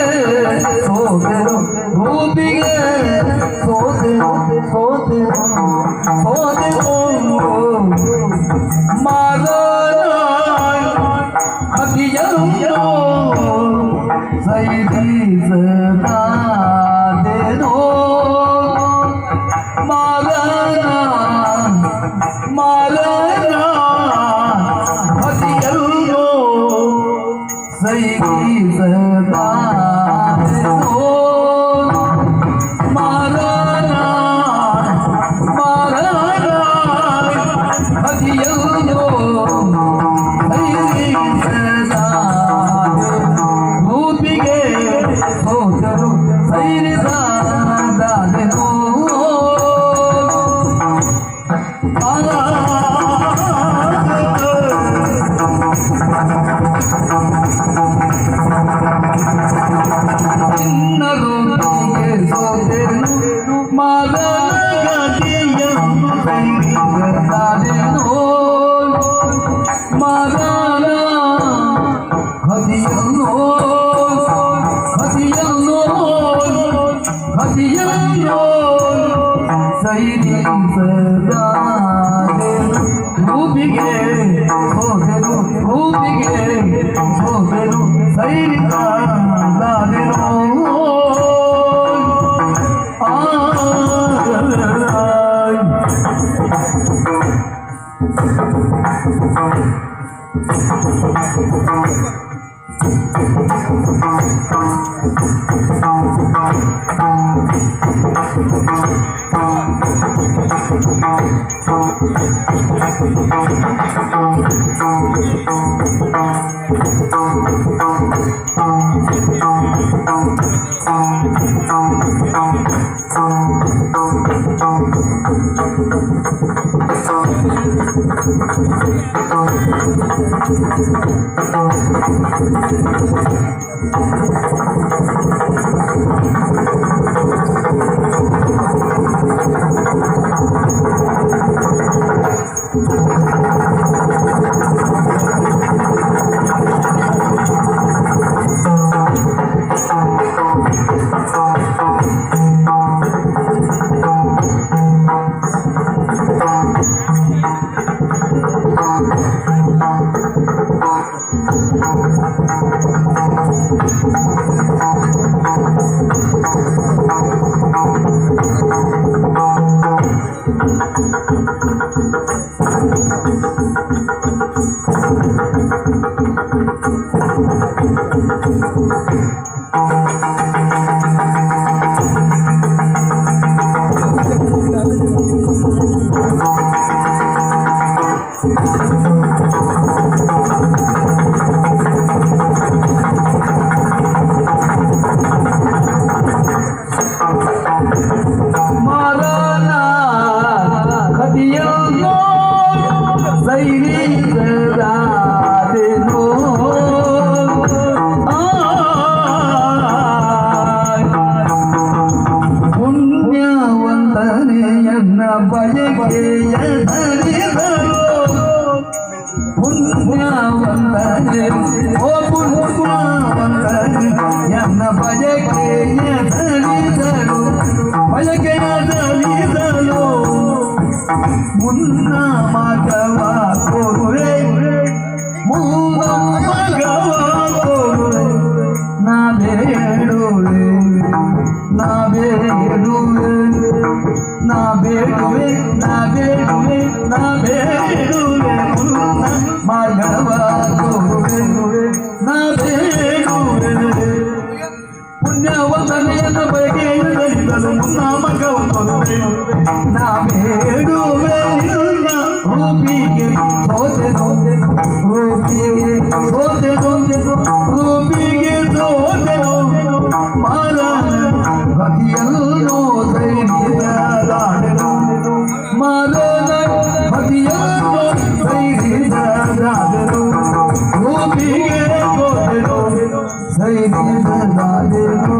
[SPEAKER 3] ಸೋತೆನು ರೂಪಿಗೆ ಸೋತೆನು ಸೋತೆನು ಸೋತೆನು ಮಾದನ ಅಗಿಯನು ಸೈದಿಸದಾದೆನೋ ಮಾದನ ಮಾದನ ಅಗಿಯನು ಸೈದಿಸದಾದೆನೋ ಮಾದನ ಮಾದನ ಅಗಿಯನು ರೂಪಿಗೆ ಸೋತರು ಸೈರಿದಾದೆನೋ ಚಿನ್ನ ರೂಪಿಗೆ ಸೋತೆನು ಮಗನ ಗತಿಯನ್ನು ಸೈರಿದಾದೆನೋ ಮಗನ ಹದಿಯನ್ನೋ ಹದಿಯನ್ನೋ ಹದಿಯನ್ನೋ ಸೈರಿಸದಾದೆನು ರೂಪಿಗೆ ಸೋತೆನು ರೂಪಿಗೆ ಸೋತೆನು ಸೈರಿಸದಾದೆನೋ ಮುನ್ನ ಮಗವ ಕೊರುವೆ ಮೂಲ ಮಗವ ಕೊರುವೆ ನಾ ಬೇಡುವೆ ನಾ ಬೇಡುವೆ ನಾ ಬೇಡುವೆ ನಾ ಬೇಡುವೆ ನಾ ಬೇಡುವೆ ಮುನ್ನ ಮಗವ ಕೊರುವೆ ನಾ ಬೇಡುವೆ ಪುಣ್ಯವಂತನೆಯನ್ನ ಬಗೆಯಿರಲು ಮುನ್ನ ಮಗವ ಕೊರುವೆ ನಾ ಬೇಡುವೆ ರೂಪಿಗೆ ಸೋತೆ ರೂಪಿಗೆ ಸೋತೆ ರೂಪಿಗೆ ಸೋತೆ ಮಾಲನ ಭಕ್ತಿಯನ್ನು ಸೈರಿದಾದೆನು ಮಾಲನ ಭಕ್ತಿಯನ್ನು ಸೈರಿದಾದೆನು ರೂಪಿಗೆ ಸೋತೆನು ಸೈರಿದಾದೆನು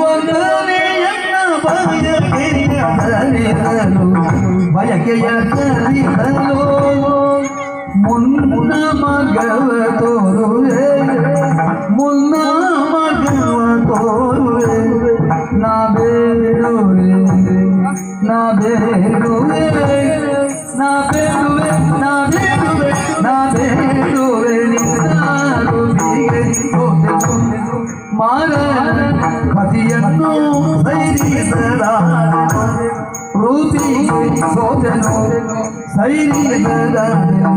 [SPEAKER 3] ಪುಣ್ಯವಂತನೆಯನ್ನ ಬಯಕೆಯದರಿಸಲು ಬಯಕೆಯದರಿಸಲು ಮುನ್ನ ಮಗವ ತೋರುವೆ ಮುನ್ನ ಮಗವ ತೋರುವೆ ನಾ ಬೇಡುವೆ ನಾ ಬೇಡುವೆ ನಾ ಬೇಡುವೆ ನಾ ಬೇಡುವೆ ನಾ ಬೇಡುವೆ ನಿನ್ನಾರುವಿಗೆ ಹೋದೆನು ಮಾರ ಪತಿಯನ್ನು ಸೈರಿಸಲಾರನು ರೂಪಿ ಸೋದನು ಸೈರಿಸಲಾರನು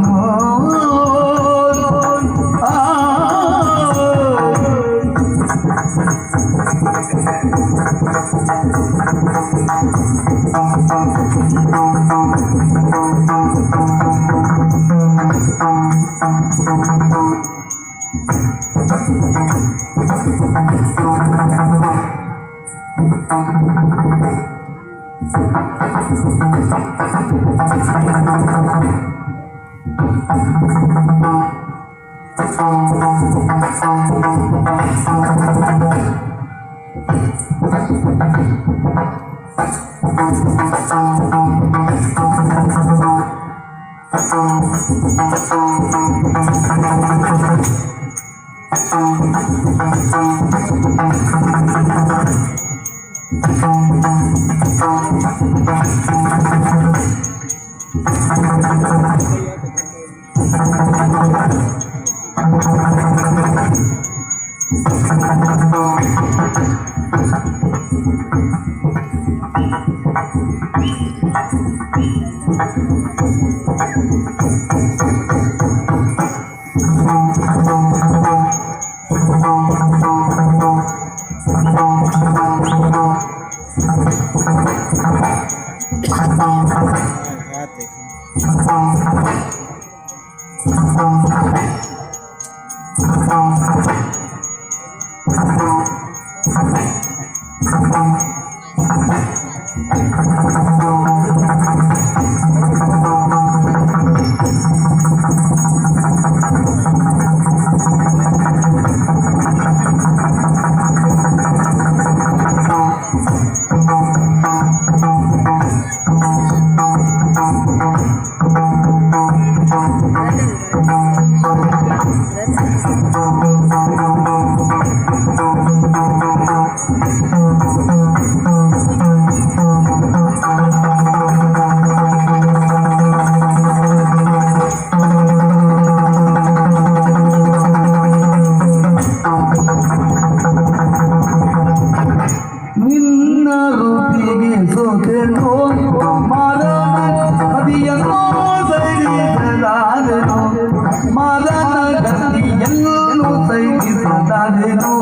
[SPEAKER 3] ನಿನ್ನ ರೂಪಿಗೆ ಸೋತೆನು ಮಾರನ ಕದಿಯನ್ನು ಸೈರಿಸಲಾದೆನು ಮಾರನ ಗತಿಯನ್ನು ಸೈರಿಸಲಾದೆನು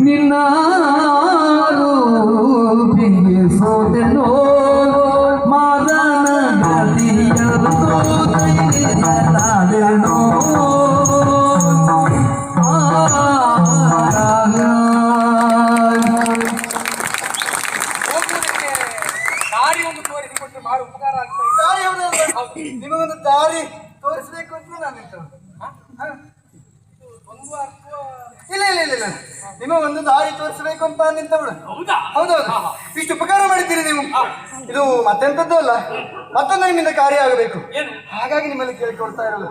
[SPEAKER 3] ನಿನ್ನ ರೂಪಿಗೆ ಸೋತೆನೋ ಮಾದನ ಗತಿಯಲ್ಲೋ ತಾಳೆನೋ
[SPEAKER 1] ಹೋಗುವುದಕ್ಕೆ ದಾರಿ ಒಂದು ತೋರಿಸಿಕೊಟ್ರೆ ಮಾಡಿ ಉಪಕಾರ ಆಗ್ತಾ ಇದೆ.
[SPEAKER 2] ದಾರಿ ಹೌದು. ನಿಮಗೊಂದು ದಾರಿ ತೋರಿಸ್ಬೇಕು ಅಂತ ನಾನು ಇತ್ತು.
[SPEAKER 1] ಒಂದು ಅರ್ಥ
[SPEAKER 2] ಇಲ್ಲ ಇಲ್ಲ ಇಲ್ಲ ಇಲ್ಲ, ನಿಮಗೊಂದು ದಾರಿ ತೋರಿಸಬೇಕು ಅಂತ ನಿಂತವಳು.
[SPEAKER 1] ಹೌದಾ?
[SPEAKER 2] ಹೌದೌದು, ಇಷ್ಟು ಉಪಕಾರ ಮಾಡಿದ್ದೀರಿ ನೀವು. ಇದು ಮತ್ತೆಂತದ್ದು ಅಲ್ಲ, ಮತ್ತೊಂದು ನಿಮ್ಮಿಂದ ಕಾರ್ಯ ಆಗಬೇಕು,
[SPEAKER 1] ಏನು?
[SPEAKER 2] ಹಾಗಾಗಿ ನಿಮ್ಮಲ್ಲಿ ಕೇಳಿಕೊಡ್ತಾ ಇರೋದು.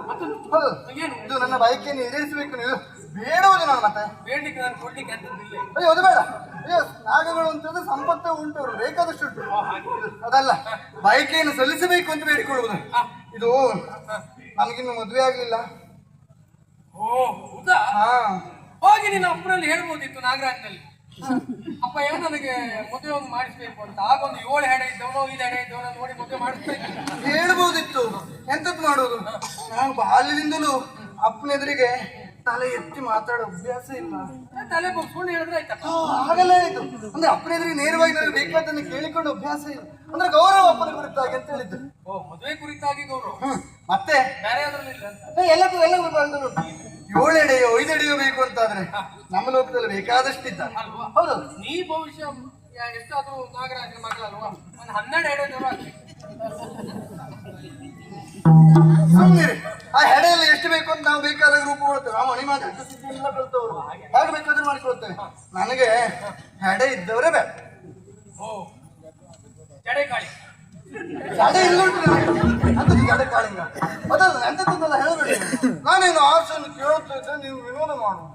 [SPEAKER 2] ಹೌದು,
[SPEAKER 1] ಏನು?
[SPEAKER 2] ಇದು ನನ್ನ ಬಯಕೆಯನ್ನು ಈಡೇರಿಸಬೇಕು. ನೀವು ಬೇಡವುದು ನಾನು ಮತ್ತೆ
[SPEAKER 1] ಬೇಡಲಿಕ್ಕೆ ನಾನು ಕೊಡ್ಲಿಕ್ಕೆ ಅಂತದ್ದಿಲ್ಲ.
[SPEAKER 2] ಅಯ್ಯೋ ಅದು ಬೇಡ. ಅಯ್ಯೋ ನಾಗಗಳು ಅಂತಂದ್ರೆ ಸಂಪತ್ತು ಉಂಟು, ಅವರು ಬೇಕಾದಷ್ಟು ಉಂಟು. ಅದಲ್ಲ, ಬಯಕೆಯನ್ನು ಸಲ್ಲಿಸಬೇಕು ಅಂತ ಬೇಡಿಕೊಳ್ಳುವುದು. ಇದು ನನಗಿನ್ನು ಮದುವೆ ಆಗ್ಲಿಲ್ಲ.
[SPEAKER 1] ಓ ಹೌದಾ?
[SPEAKER 2] ಹಾ,
[SPEAKER 1] ಹೋಗಿ ನಿನ್ನ ಅಪ್ಪನಲ್ಲಿ ಹೇಳ್ಬೋದಿತ್ತು ನಾಗರಾಜ್ನಲ್ಲಿ. ಅಪ್ಪ ಏನೋ ನನಗೆ ಮದುವೆ ಒಂದು ಮಾಡಿಸ್ಬೇಕು ಅಂತ. ಆಗೊಂದು 7 ಹೆಡೆ ಇದ್ದವನೋ 5 ಹೆಡೆ ಇದ್ದವನೋ ನೋಡಿ ಮದುವೆ ಮಾಡಿಸ್ಬೇಕು.
[SPEAKER 2] ಹೇಳ್ಬೋದಿತ್ತು, ಎಂತದ್ದು ಮಾಡೋದು. ನಾನು ಬಾಲ್ಯದಿಂದಲೂ ಅಪ್ಪನ ಎದುರಿಗೆ ತಲೆ ಎತ್ತಿ ಮಾತಾಡೋ ಅಭ್ಯಾಸ ಇಲ್ಲ.
[SPEAKER 1] ತಲೆ ಸುಳ್ಳು ಹೇಳಿದ್ರೆ ಆಯ್ತಪ್ಪ.
[SPEAKER 2] ಹಾಗಲ್ಲ ಇದು, ಅಂದ್ರೆ ಅಪ್ಪನ ಎದುರಿಗೆ ನೇರವಾಗಿ ನನಗೆ ಬೇಕಾದನ್ನು ಕೇಳಿಕೊಂಡು ಅಭ್ಯಾಸ ಇಲ್ಲ. ಅಂದ್ರೆ ಗೌರವ ಅಪ್ಪನ ಕುರಿತಾಗಿ ಅಂತ ಹೇಳಿದ್ದು.
[SPEAKER 1] ಓ ಮದುವೆ ಕುರಿತಾಗಿ ಗೌರವ,
[SPEAKER 2] ಮತ್ತೆ
[SPEAKER 1] ಬೇರೆ ಅದ್ರಲ್ಲಿ ಇಲ್ಲ ಅಂತ.
[SPEAKER 2] ಎಲ್ಲಕ್ಕೂ 7 ಎಡೆಯೋ 5 ಎಡೆಯೋ ಬೇಕು ಅಂತಾದ್ರೆ ನಮ್ಮ ಲೋಕದಲ್ಲಿ ಬೇಕಾದಷ್ಟಿದ್ದ.
[SPEAKER 1] ಅಲ್ವಾ?
[SPEAKER 2] ಹೌದು,
[SPEAKER 1] ನೀ ಭವಿಷ್ಯ ಎಷ್ಟಾದ್ರೂ ನಾಗರಾಜನ ಮಗಳಲ್ವಾ? ಒಂದು 12 ಹೆಡೆದವರು ಆಗ್ತದೆ.
[SPEAKER 2] ಸುಮ್ಮನೆ ಆ ಹೆಡೆಯಲ್ಲಿ ಎಷ್ಟು ಬೇಕು ಅಂತ ನಾವು ಬೇಕಾದಾಗ ರೂಪ ಕೊಡ್ತೇವೆ. ನಾವು ಮಣಿ ಮಾತ್ರ ಎಲ್ಲ ಕಲ್ತವ್ರು, ಹೇಗೆ ಬೇಕಾದ್ರೂ ಮಾಡಿಕೊಡ್ತೇವೆ. ನನಗೆ ಹೆಡೆ ಇದ್ದವರೇ ಬೇಡ.
[SPEAKER 1] ಓ ಜಡೆಕಾಳಿ
[SPEAKER 2] ಜಡೆ ಇಲ್ಲುಂಟು ನನಗೆ, ಅಂತದ್ದು ಜಡೆ ಕಾಳಿಂಗ ಅದಲ್ಲ, ಎಂತದ್ದಲ್ಲ ಹೇಳಬೇಡಿ. ನಾನೇನು ಆಸೆಯನ್ನು ಕೇಳುತ್ತಾ ಇದ್ದೆ, ನೀವು ವಿನೋದ ಮಾಡುವ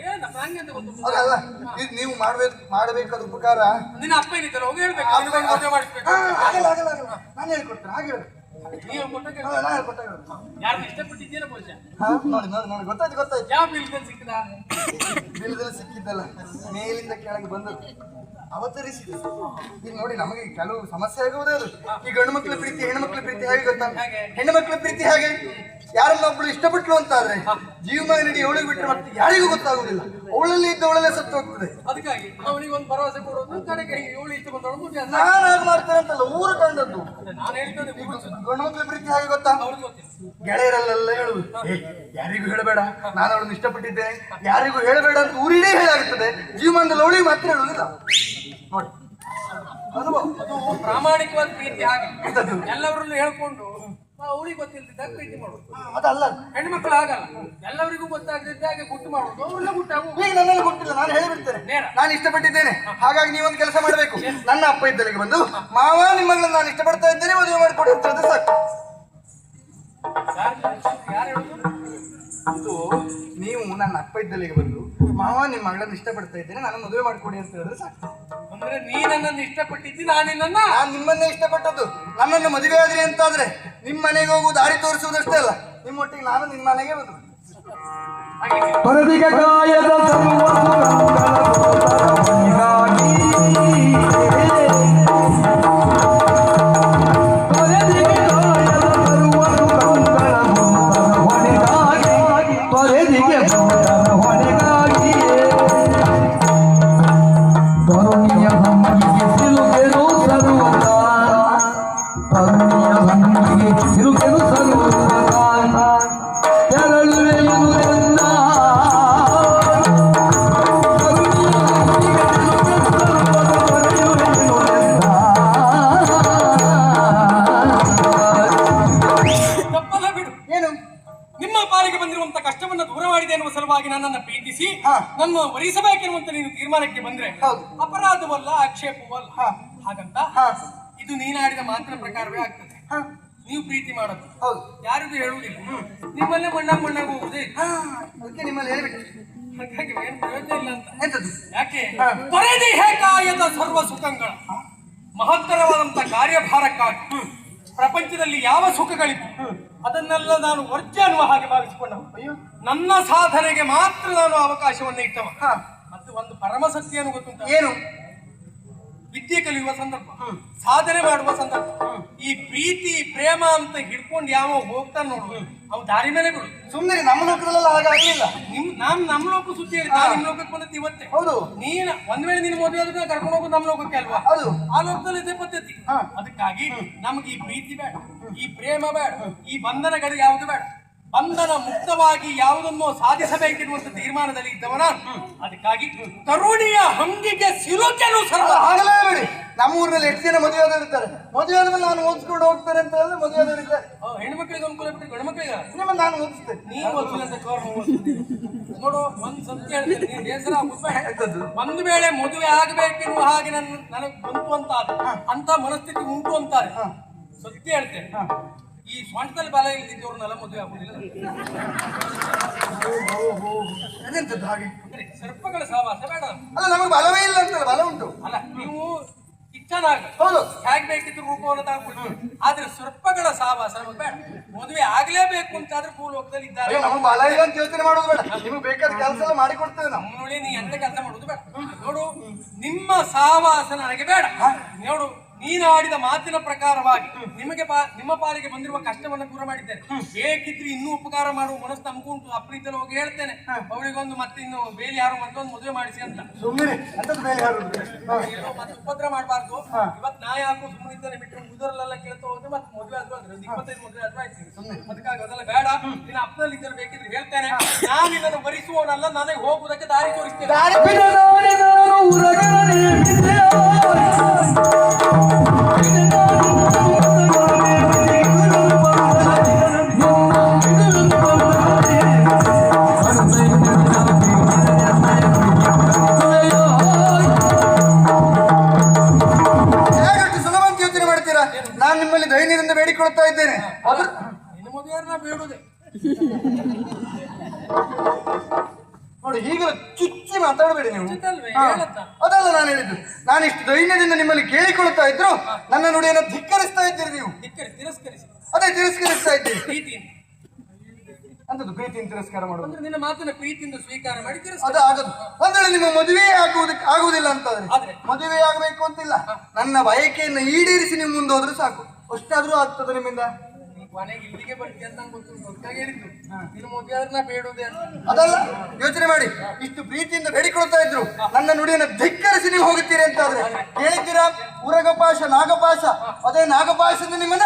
[SPEAKER 1] ಏನ ಹಂಗೆ ಅಂತ ಗೊತ್ತು.
[SPEAKER 2] ಅದಲ್ಲ, ಇದು ನೀವು ಮಾಡಬೇಕಾದ ಉಪಕಾರ.
[SPEAKER 1] ನಿನ್ನ ಅಪ್ಪ ಏನಿದ್ದಾರೆ ಹೋಗಿ ಹೇಳ್ಬೇಕು, ನಿನಗೊಂದು ಮದುವೆ ಮಾಡಿಸ್ಬೇಕು.
[SPEAKER 2] ಆಗಲ್ಲ ಆಗಲ್ಲ ಆಗಲ್ಲ, ನಾನು ಹೇಳ್ಕೊಡ್ತೇನೆ. ಹಾಗೆ ಹೇಳು,
[SPEAKER 1] ನೀವು ಕೊಟ್ಟ
[SPEAKER 2] ನಾನು ಹೇಳ್ಕೊಟ್ಟಾಗ
[SPEAKER 1] ಯಾರನ್ನ ಇಷ್ಟಪಟ್ಟಿದ್ದೀರ ಬಹುಶಃ.
[SPEAKER 2] ನೋಡಿ ನೋಡಿ ನೋಡಿ, ಗೊತ್ತಾಯ್ತು.
[SPEAKER 1] ಯಾವ ಬಿಲ್ದಲ್ಲಿ ಸಿಕ್ಕದ?
[SPEAKER 2] ಬಿಲ್ದಲ್ಲಿ ಸಿಕ್ಕಿದ್ದಲ್ಲ, ಮೇಲಿಂದ ಕೆಳಗೆ ಬಂದದ್ದು ಅವತರಿಸಿದೆ. ಈಗ ನೋಡಿ, ನಮಗೆ ಕೆಲವು ಸಮಸ್ಯೆ ಆಗುವುದೇ ಅದು. ಈ ಗಂಡು ಮಕ್ಕಳ ಪ್ರೀತಿ ಹೆಣ್ಣು ಮಕ್ಕಳ ಪ್ರೀತಿ ಹೇಗೆ ಗೊತ್ತಾ? ಹೆಣ್ಣು ಮಕ್ಕಳ ಪ್ರೀತಿ ಹೇಗೆ, ಯಾರನ್ನೊಬ್ಳು ಇಷ್ಟಪಟ್ಲು ಅಂತಾದ್ರೆ ಜೀವಮಾನ ನೀಡಿ ಅವಳಿಗೆ ಬಿಟ್ಟರೆ ಮತ್ತೆ ಯಾರಿಗೂ ಗೊತ್ತಾಗುದಿಲ್ಲ. ಅವಳಲ್ಲಿ ಇದ್ದ ಅವಳಲ್ಲೇ ಸತ್ತು ಹೋಗ್ತದೆ.
[SPEAKER 1] ಅದಕ್ಕಾಗಿ ಅವನಿಗೆ ಒಂದು ಭರವಸೆ ಕೊಡೋದು, ಕಡೆಗೆ ಇವಳು ಇಷ್ಟ ಬಂದವಳು ಮುಗಿಯ.
[SPEAKER 2] ನಾನು ಹಾಗೆ ಮಾಡ್ತೇನೆ ಅಂತಲ್ಲ, ಊರು ಕಂಡದ್ದು.
[SPEAKER 1] ನಾನು ಹೇಳಿದ್ದು
[SPEAKER 2] ಗಂಡು ಮಕ್ಕಳ ಪ್ರೀತಿ ಹೇಗೆ ಗೊತ್ತಾ?
[SPEAKER 1] ಅವ್ರಿಗೆ ಗೊತ್ತಿಲ್ಲ.
[SPEAKER 2] ಗೆಳೆಯರಲ್ಲೆಲ್ಲ ಹೇಳುದು, ಯಾರಿಗೂ ಹೇಳಬೇಡ, ನಾನು ಅವಳನ್ನು ಇಷ್ಟಪಟ್ಟಿದ್ದೇನೆ, ಯಾರಿಗೂ ಹೇಳಬೇಡ ಅಂತ ಊರಿಡೇ ಹೇಳಾಗುತ್ತದೆ. ಜೀವಮಾನದಲ್ಲಿ ಅವಳಿಗೆ ಮಾತ್ರ ಹೇಳುವುದಿಲ್ಲ. ನೋಡಿ ಅನುಭವ,
[SPEAKER 1] ಅದು ಪ್ರಾಮಾಣಿಕವಾದ ಪ್ರೀತಿ. ಹಾಗೆ ಎಲ್ಲವರನ್ನು ಹೇಳ್ಕೊಂಡು ಅವಳಿಗೆ ಗೊತ್ತಿಲ್ದಿದ್ದಾಗ ಪ್ರೀತಿ ಮಾಡೋದು.
[SPEAKER 2] ಅದಲ್ಲ,
[SPEAKER 1] ಹೆಣ್ಮಕ್ಳು ಆಗಲ್ಲ, ಎಲ್ಲರಿಗೂ ಗೊತ್ತಾಗದಿದ್ದಾಗೆ ಗುಟ್ಟು ಮಾಡೋದು. ಒಳ್ಳೆ ಗುಟ್ಟಾಗು.
[SPEAKER 2] ಈಗ ನನ್ನಲ್ಲಿ ಗೊತ್ತಿಲ್ಲ, ನಾನು ಹೇಳಿಬಿಡ್ತೇನೆ. ನಾನು ಇಷ್ಟಪಟ್ಟಿದ್ದೇನೆ, ಹಾಗಾಗಿ ನೀವೊಂದು ಕೆಲಸ ಮಾಡಬೇಕು. ನನ್ನ ಅಪ್ಪ ಇದ್ದಲ್ಲಿಗೆ ಬಂದು, ಮಾವ ನಿಮ್ಮನ್ನ ನಾನು ಇಷ್ಟಪಡ್ತಾ ಇದ್ದೇನೆ, ಮದುವೆ ಮಾಡಿಕೊಡಿ ಅಂತ ಹೇಳಿದ್ರೆ ಸಾಕು.
[SPEAKER 1] ಯಾರು ಹೇಳುದು?
[SPEAKER 2] ಇದು ನೀವು ನನ್ನ ಅಪ್ಪ ಇದ್ದಲ್ಲಿಗೆ ಬಂದು, ಮಾವ ನಿಮ್ಮ ಮಗಳನ್ನು ಇಷ್ಟಪಡ್ತಾ ಇದ್ದೇನೆ, ನಾನು ಮದುವೆ ಮಾಡಿಕೊಡಿ ಅಂತ ಹೇಳಿದ್ರೆ ಸಾಕು.
[SPEAKER 1] ಅಂದ್ರೆ ನೀ ನನ್ನನ್ನು ಇಷ್ಟಪಟ್ಟಿದ್ದಿ, ನಾನು
[SPEAKER 2] ನಾನು ನಿಮ್ಮನ್ನೇ ಇಷ್ಟಪಟ್ಟದ್ದು. ನನ್ನನ್ನು ಮದುವೆ ಆದ್ರಿ ಅಂತಾದ್ರೆ ನಿಮ್ಮ ಮನೆಗೆ ಹೋಗುವ ದಾರಿ ತೋರಿಸುವುದಷ್ಟೇ ಅಲ್ಲ, ನಿಮ್ಮೊಟ್ಟಿಗೆ ನಾನು ನಿಮ್ಮ ಮನೆಗೆ ಬಂದು
[SPEAKER 3] ಪರದಿಗೆ ಕಾಯದ
[SPEAKER 1] ನನ್ನನ್ನು ಪ್ರೀತಿಸಿ ನನ್ನ ವರಿಸಬೇಕೆನ್ನುವಂತ ನೀನು ತೀರ್ಮಾನಕ್ಕೆ ಬಂದ್ರೆ ಅಪರಾಧವಲ್ಲ, ಆಕ್ಷೇಪವಲ್ಲ. ಹಾಗಂತ ಇದು ನೀನಾಡಿದ ಮಾತಿನ ಪ್ರಕಾರವೇ ಆಗ್ತದೆ. ನೀವು ಪ್ರೀತಿ ಮಾಡೋದು ಯಾರಿಗೂ ಹೇಳುವುದಿಲ್ಲ, ನಿಮ್ಮಲ್ಲೇ ಮಣ್ಣಾಗ ಹೋಗುದೇ.
[SPEAKER 2] ಅದಕ್ಕೆ ನಿಮ್ಮಲ್ಲಿ ಹೇಳ್ಬಿಟ್ಟು
[SPEAKER 1] ಹಾಗಾಗಿ ಏನು ಪ್ರಯೋಜನ ಇಲ್ಲ ಅಂತ.
[SPEAKER 2] ಎಂತದ್ದು?
[SPEAKER 1] ಯಾಕೆ ತೊರೆದಿ ಹೇಕಾಯದ ಸರ್ವ ಸುಖಗಳ ಮಹತ್ತರವಾದಂತ ಕಾರ್ಯಭಾರಕ್ಕಾಗಿ ಪ್ರಪಂಚದಲ್ಲಿ ಯಾವ ಸುಖಗಳಿತ್ತು ಅದನ್ನೆಲ್ಲ ನಾನು ವರ್ಜ್ಯ ಅನ್ನುವ ಹಾಗೆ ಭಾವಿಸಿಕೊಂಡವ. ನನ್ನ ಸಾಧನೆಗೆ ಮಾತ್ರ ನಾನು ಅವಕಾಶವನ್ನು ಇಟ್ಟವ. ಮತ್ತು ಒಂದು ಪರಮ ಸತ್ಯ ಗೊತ್ತುಂಟ.
[SPEAKER 2] ಏನು?
[SPEAKER 1] ವಿದ್ಯೆ ಕಲಿಯುವ ಸಂದರ್ಭ, ಸಾಧನೆ ಮಾಡುವ ಸಂದರ್ಭ. ಈ ಪ್ರೀತಿ ಪ್ರೇಮ ಅಂತ ಹಿಡ್ಕೊಂಡು ಯಾವ ಹೋಗ್ತಾನೆ ನೋಡು, ಅವ್ ದಾರಿ ಮೇಲೆ ಬಿಡು.
[SPEAKER 2] ಸುಮ್ಮನೆ ನಮ್ಮ ಲೋಕದಲ್ಲೆಲ್ಲ ಹಾಗಾಗ್ಲಿಲ್ಲ.
[SPEAKER 1] ನಮ್ಮ ಲೋಕ ಸುದ್ದಿ ಹೇಳಿ ನಿಮ್ ಲೋಕಕ್ಕೆ ಬಂದದ್ದು ಇವತ್ತೇ.
[SPEAKER 2] ಹೌದು,
[SPEAKER 1] ನೀನ್ ಒಂದ್ ವೇಳೆ ನಿನ್ ಮದುವೆ ಆದ್ರೆ ಕರ್ಕೊಂಡು ಹೋಗೋದು ನಮ್ಮ ಲೋಕಕ್ಕೆ ಅಲ್ವಾ?
[SPEAKER 2] ಹೌದು.
[SPEAKER 1] ಆ ಲೋಕದಲ್ಲಿ ಇದೇ ಪದ್ಧತಿ. ಅದಕ್ಕಾಗಿ ನಮ್ಗೆ ಈ ಪ್ರೀತಿ ಬೇಡ, ಈ ಪ್ರೇಮ ಬೇಡ, ಈ ಬಂಧನಗಳು ಯಾವುದು ಬೇಡ. ಬಂಧನ ಮುಕ್ತವಾಗಿ ಯಾವುದನ್ನು ಸಾಧಿಸಬೇಕೆನ್ನುವಂತ ತೀರ್ಮಾನದಲ್ಲಿ ಇದ್ದವ ನಾನು. ಅದಕ್ಕಾಗಿ ತರುಣಿಯ ಹಂಗಿಗೆ ಸಿಲುಕೆನು ಸರ್ವ.
[SPEAKER 2] ಹಾಗಲೇ ಬಿಡಿ, ನಮ್ಮ ಊರಿನಲ್ಲಿ ಎಷ್ಟು ಜನ ಮದುವೆ ಆದವರು ಇರ್ತಾರೆ. ಮದುವೆ ಆದ್ಮೇಲೆ ನಾನು ಓದಿಸ್ಕೊಂಡು ಹೋಗ್ತಾರೆ ಅಂತ ಹೇಳಿದ್ರೆ ಮದುವೆ ಆದವರು ಇದ್ದಾರೆ.
[SPEAKER 1] ಹೆಣ್ಮಕ್ಳಿಗೆ ಅನುಕೂಲ ಬಿಟ್ಟು ಗಂಡು ಮಕ್ಕಳಿಗೆ
[SPEAKER 2] ನಿಮ್ಮನ್ನು ನಾನು ಓದಿಸ್ತೇನೆ.
[SPEAKER 1] ನೀನು ಓದಿಲ್ಲ ಅಂತ ನೋಡು, ಒಂದ್ ಸತ್ಯ ಹೇಳ್ತೇನೆ, ನೀನ್ ಬೇಸರ ಆಗುತ್ತ. ಒಂದು ವೇಳೆ ಮದುವೆ ಆಗಬೇಕೆನ್ನುವ ಹಾಗೆ ನನಗೆ ಬಂತು ಅಂತಾರೆ, ಅಂತ ಮನಸ್ಥಿತಿ ಉಂಟು ಅಂತಾರೆ, ಸತ್ಯ ಹೇಳ್ತೇನೆ, ಈ ಸ್ವಂಟದಲ್ಲಿ ಬಲ ಇಲ್ದಿದ್ದವ್ರನ್ನೆಲ್ಲ ಮದುವೆ ಆಗುದಿಲ್ಲ.
[SPEAKER 2] ಅದೆಂತದ್ದು ಹಾಗೆ?
[SPEAKER 1] ಸರ್ಪಗಳ ಸಹವಾಸ ಬೇಡ.
[SPEAKER 2] ಅಲ್ಲ, ನಮಗೆ ಬಲವೇ ಇಲ್ಲ ಅಂತಲ್ಲ, ಬಲ ಉಂಟು.
[SPEAKER 1] ಅಲ್ಲ, ನೀವು ಇಚ್ಛನಾಗ
[SPEAKER 2] ಹೌದು,
[SPEAKER 1] ಹೇಗೆ ಬೇಕಿದ್ರು ರೂಪವನ್ನು ತಗೊಂಡ್ಬಿಡ್ತೀವಿ. ಆದ್ರೆ ಸರ್ಪಗಳ ಸಹವಾಸ ನಮಗೆ ಬೇಡ. ಮದುವೆ ಆಗ್ಲೇಬೇಕು ಅಂತಾದ್ರೆ ಭೂಲೋಕದಲ್ಲಿ ಇದ್ದಾರೆ.
[SPEAKER 2] ನಮಗೆ ಬಲ ಇಲ್ಲ ಅಂತ ಯೋಚನೆ ಮಾಡೋದು ಬೇಡ. ನಿಮಗೆ ಬೇಕಾದ ಕೆಲಸ ಎಲ್ಲ ಮಾಡಿಕೊಡ್ತೇವೆ ನಾವು.
[SPEAKER 1] ನೋಡಿ, ನೀ ಎಂತ ಕೆಲಸ ಮಾಡುದು ಬೇಡ. ನೋಡು, ನಿಮ್ಮ ಸಹವಾಸ ನನಗೆ ಬೇಡ. ನೋಡು, ನೀನು ಆಡಿದ ಮಾತಿನ ಪ್ರಕಾರವಾಗಿ ನಿಮಗೆ ನಿಮ್ಮ ಪಾಲಿಗೆ ಬಂದಿರುವ ಕಷ್ಟವನ್ನು ದೂರ ಮಾಡಿದ್ದೇನೆ. ಬೇಕಿದ್ರೆ ಇನ್ನೂ ಉಪಕಾರ ಮಾಡುವ ಮನಸ್ಸು ನಮಗುಂಟು. ಅಪ್ರೀತಿಯಲ್ಲಿ ಹೋಗಿ ಹೇಳ್ತೇನೆ, ಅವಳಿಗೊಂದು ಮತ್ತೆ ಇನ್ನು ಬೇಲಿ ಯಾರು ಮತ್ತೊಂದು ಮದುವೆ ಮಾಡಿಸಿ ಅಂತ.
[SPEAKER 2] ಸುಮ್ಮನೆ ಅಂತದ್ದು ಬೇರೆ ಯಾರು
[SPEAKER 1] ಮತ್ತೆ ಉಪದ್ರ ಮಾಡಬಾರ್ದು. ಇವತ್ತು ನಾ ಯಾಕೋ ಸುಮ್ಮನೆ ಇದ್ದೇನೆ ಬಿಟ್ಟು ಉದರಲ್ಲೆಲ್ಲ ಕೇಳ್ತಾ ಹೋದ್ರೆ ಮತ್ತೆ ಮದುವೆ ಆದ್ರೂ ಅಂದ್ರೆ 25 ಮದುವೆ ಆದ್ರೂ ಆಯ್ತು. ಅದಕ್ಕಾಗಿ ಅದೆಲ್ಲ ಬೇಡ. ನಿನ್ನ ಅಪ್ಪನಲ್ಲಿ ಇದ್ದರೆ ಬೇಕಿದ್ರೆ ಹೇಳ್ತೇನೆ, ನಾನು ನಿನ್ನನ್ನು ಭರಿಸುವವನಲ್ಲ, ನನಗೆ ಹೋಗುವುದಕ್ಕೆ ದಾರಿ ತೋರಿಸ್ತೇನೆ.
[SPEAKER 2] ನಾನು ನಿಮ್ಮಲ್ಲಿ ದೈನ್ಯದಿಂದ ಬೇಡಿಕೊಳ್ತಾ ಇದ್ದೇನೆ.
[SPEAKER 1] ನಿನ್ನ ಮದುವೆಯನ್ನ ಬೇಡುವುದೇ
[SPEAKER 2] ನೋಡಿ, ಹೀಗೆಲ್ಲ ಚುಚ್ಚಿ ಮಾತಾಡಬೇಡಿ ನೀವು.
[SPEAKER 1] ಹೇಳತ್ತಾ?
[SPEAKER 2] ಅದಲ್ಲ ನಾನು ಹೇಳಿದ್ದು. ನಾನು ಇಷ್ಟು ದೈನ್ಯದಿಂದ ನಿಮ್ಮಲ್ಲಿ ಕೇಳಿಕೊಳ್ತಾ ಇದ್ರು ನನ್ನ ನುಡಿಯನ್ನು ಧಿಕ್ಕರಿಸ್ತಾ ಇದ್ದೀರಿ ನೀವು.
[SPEAKER 1] ತಿರಸ್ಕರಿಸಿ.
[SPEAKER 2] ಅದೇ ತಿರಸ್ಕರಿಸ್ತಾ ಇದ್ದೀರಿ.
[SPEAKER 1] ಪ್ರೀತಿಯಿಂದ
[SPEAKER 2] ಅಂತದ್ದು ಪ್ರೀತಿಯಿಂದ ತಿರಸ್ಕಾರ ಮಾಡೋದು
[SPEAKER 1] ಅಂದ್ರೆ ನಿನ್ನ ಮಾತನ್ನ ಪ್ರೀತಿಯಿಂದ ಸ್ವೀಕಾರ ಮಾಡಿ
[SPEAKER 2] ಅದು ಆಗದು. ಒಂದೇಳೆ ನಿಮ್ಮ ಮದುವೆ ಆಗುವುದಿಲ್ಲ ಅಂತಾದ್ರೆ ಮದುವೆ ಆಗಬೇಕು ಅಂತಿಲ್ಲ, ನನ್ನ ಬಯಕೆಯನ್ನು ಈಡೇರಿಸಿ ನೀವು ಮುಂದೆ ಹೋದ್ರೆ ಸಾಕು. ಅಷ್ಟಾದ್ರೂ ಆಗ್ತದೆ ನಿಮ್ಮಿಂದ.
[SPEAKER 1] ಮನೆಗೆ ಇಲ್ಲಿಗೆ ಬರ್ತೀಯ ಅಂತ ನಂಗೆ ಗೊತ್ತು, ಗೊತ್ತಾಗಿ ಹೇಳಿದ್ದು. ನಿನ್ನ ಮದುವೆ ಆದ್ರೆ ಬೇಡುವುದೇ ಅಂತ.
[SPEAKER 2] ಅದಲ್ಲ, ಯೋಚನೆ ಮಾಡಿ, ಇಷ್ಟು ಪ್ರೀತಿಯಿಂದ ಬೇಡಿಕೊಳ್ತಾ ಇದ್ರು ನನ್ನ ನುಡಿಯನ್ನು ಧಿಕ್ಕರಿಸಿ ನೀವು ಹೋಗುತ್ತೀರಿ ಅಂತಾದ್ರೆ ಕೇಳಿದ್ದೀರಾ? ಉರಗಪಾಶ ನಾಗಪಾಶ, ಅದೇ ನಾಗಪಾಶದಿಂದ ನಿಮ್ಮನ್ನ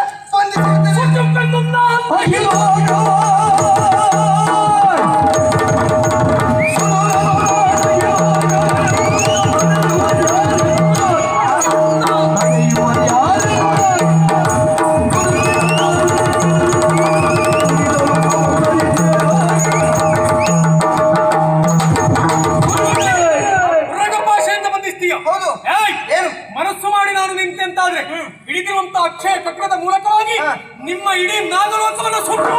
[SPEAKER 1] ಮನಸ್ಸು ಮಾಡಿ ನಾನು ನಿಂತೆಂತಾದ್ರೆ ಹಿಡಿದಿರುವಂತ ಅಕ್ಷಯ ಚಕ್ರದ ಮೂಲಕವಾಗಿ ನಿಮ್ಮ ಇಡೀ ನಾಗಲೋಕವನ್ನು ಸುಟ್ಟು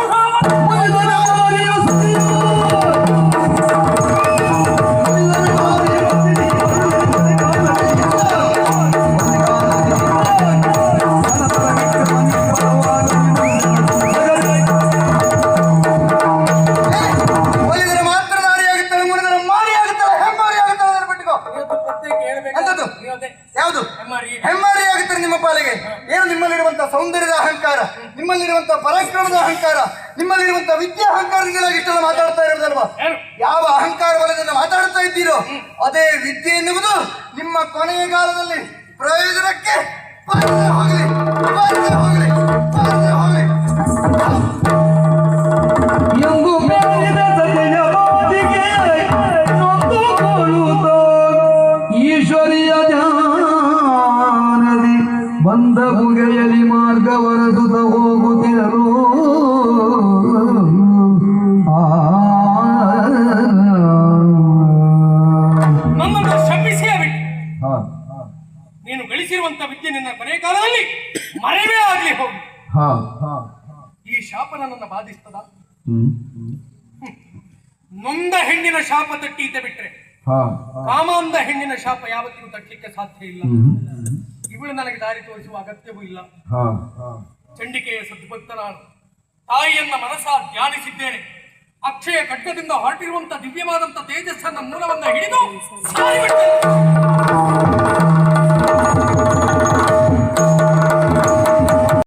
[SPEAKER 2] ಮಾತ್ರ ನಾರಿಯಾಗುತ್ತಾಳೆ, ಮುರಿದರೆ ಮಾರಿಯಾಗುತ್ತಾಳೆ, ಹೆಮ್ಮಾರಿಯಾಗುತ್ತಾಳೆ. ಯಾವುದು ಹೆಮ್ಮಾರಿ ಆಗುತ್ತಾರೆ ನಿಮ್ಮ ಪಾಲಿಗೆ? ಏನು ನಿಮ್ಮಲ್ಲಿರುವಂತಹ ಸೌಂದರ್ಯದ ಅಹಂಕಾರ, ನಿಮ್ಮಲ್ಲಿರುವಂತಹ ಪರಾಕ್ರಮದ ಅಹಂಕಾರ, ನಿಮ್ಮಲ್ಲಿರುವಂತಹ ವಿದ್ಯಾ ಅಹಂಕಾರದಿಂದಾಗಿ ಇಷ್ಟೆಲ್ಲ ಮಾತಾಡ್ತಾ ಇರೋದಲ್ವಾ? ಯಾವ ಅಹಂಕಾರ ವಲಯದಿಂದ ಮಾತಾಡ್ತಾ ಇದ್ದೀರೋ ಅದೇ ವಿದ್ಯೆ ಎನ್ನುವುದು ನಿಮ್ಮ ಕೊನೆಯ ಕಾಲದಲ್ಲಿ ಪ್ರಯೋಜನಕ್ಕೆ ಹೋಗಲಿ ಹೋಗಲಿ ಹೋಗಲಿ.
[SPEAKER 3] ಈಶ್ವರಿಯ ಧ್ಯಾನದಿ ಬಂದ ಬುಗೆಯಲಿ ಮಾರ್ಗವರಸುತ್ತ ಹೋಗುತ್ತಿರಲು
[SPEAKER 1] ನನ್ನನ್ನು ಶಪಿಸಿಯೇ ಬಿಟ್ಟು ನೀನು ಗಳಿಸಿರುವಂತ ವಿದ್ಯೆ ನಿನ್ನ ಕೊನೆಯ ಕಾಲದಲ್ಲಿ ಮರೆವೇ ಆಗ್ಲಿ ಹೋಗಿ. ಈ ಶಾಪ ನನ್ನನ್ನು ಬಾಧಿಸ್ತದ? ನೊಂದ ಹೆಣ್ಣಿನ ಶಾಪ ತಟ್ಟೀತೆ ಬಿಟ್ರೆ ಕಾಮಾಂಧ ಹೆಣ್ಣಿನ ಶಾಪ ಯಾವತ್ತಿಗೂ ತಟ್ಟಲಿಕ್ಕೆ ಸಾಧ್ಯ ಇಲ್ಲ. ಇವಳು ನನಗೆ ದಾರಿ ತೋರಿಸುವ ಅಗತ್ಯವೂ ಇಲ್ಲ. ಚಂಡಿಕೆಯ ಸದ್ಭಕ್ತ ನಾನು ತಾಯಿಯನ್ನ ಮನಸ್ಸ ಧ್ಯಾನಿಸಿದ್ದೇನೆ. ಅಕ್ಷಯ ಖಡ್ಗದಿಂದ ಹೊರಟಿರುವಂತ ದಿವ್ಯವಾದಂತ ತೇಜಸ್ಸನ್ನ ಮೂಲವನ್ನ ಹಿಡಿದು ಸಾರಿಬಿಡ್ತೇನೆ.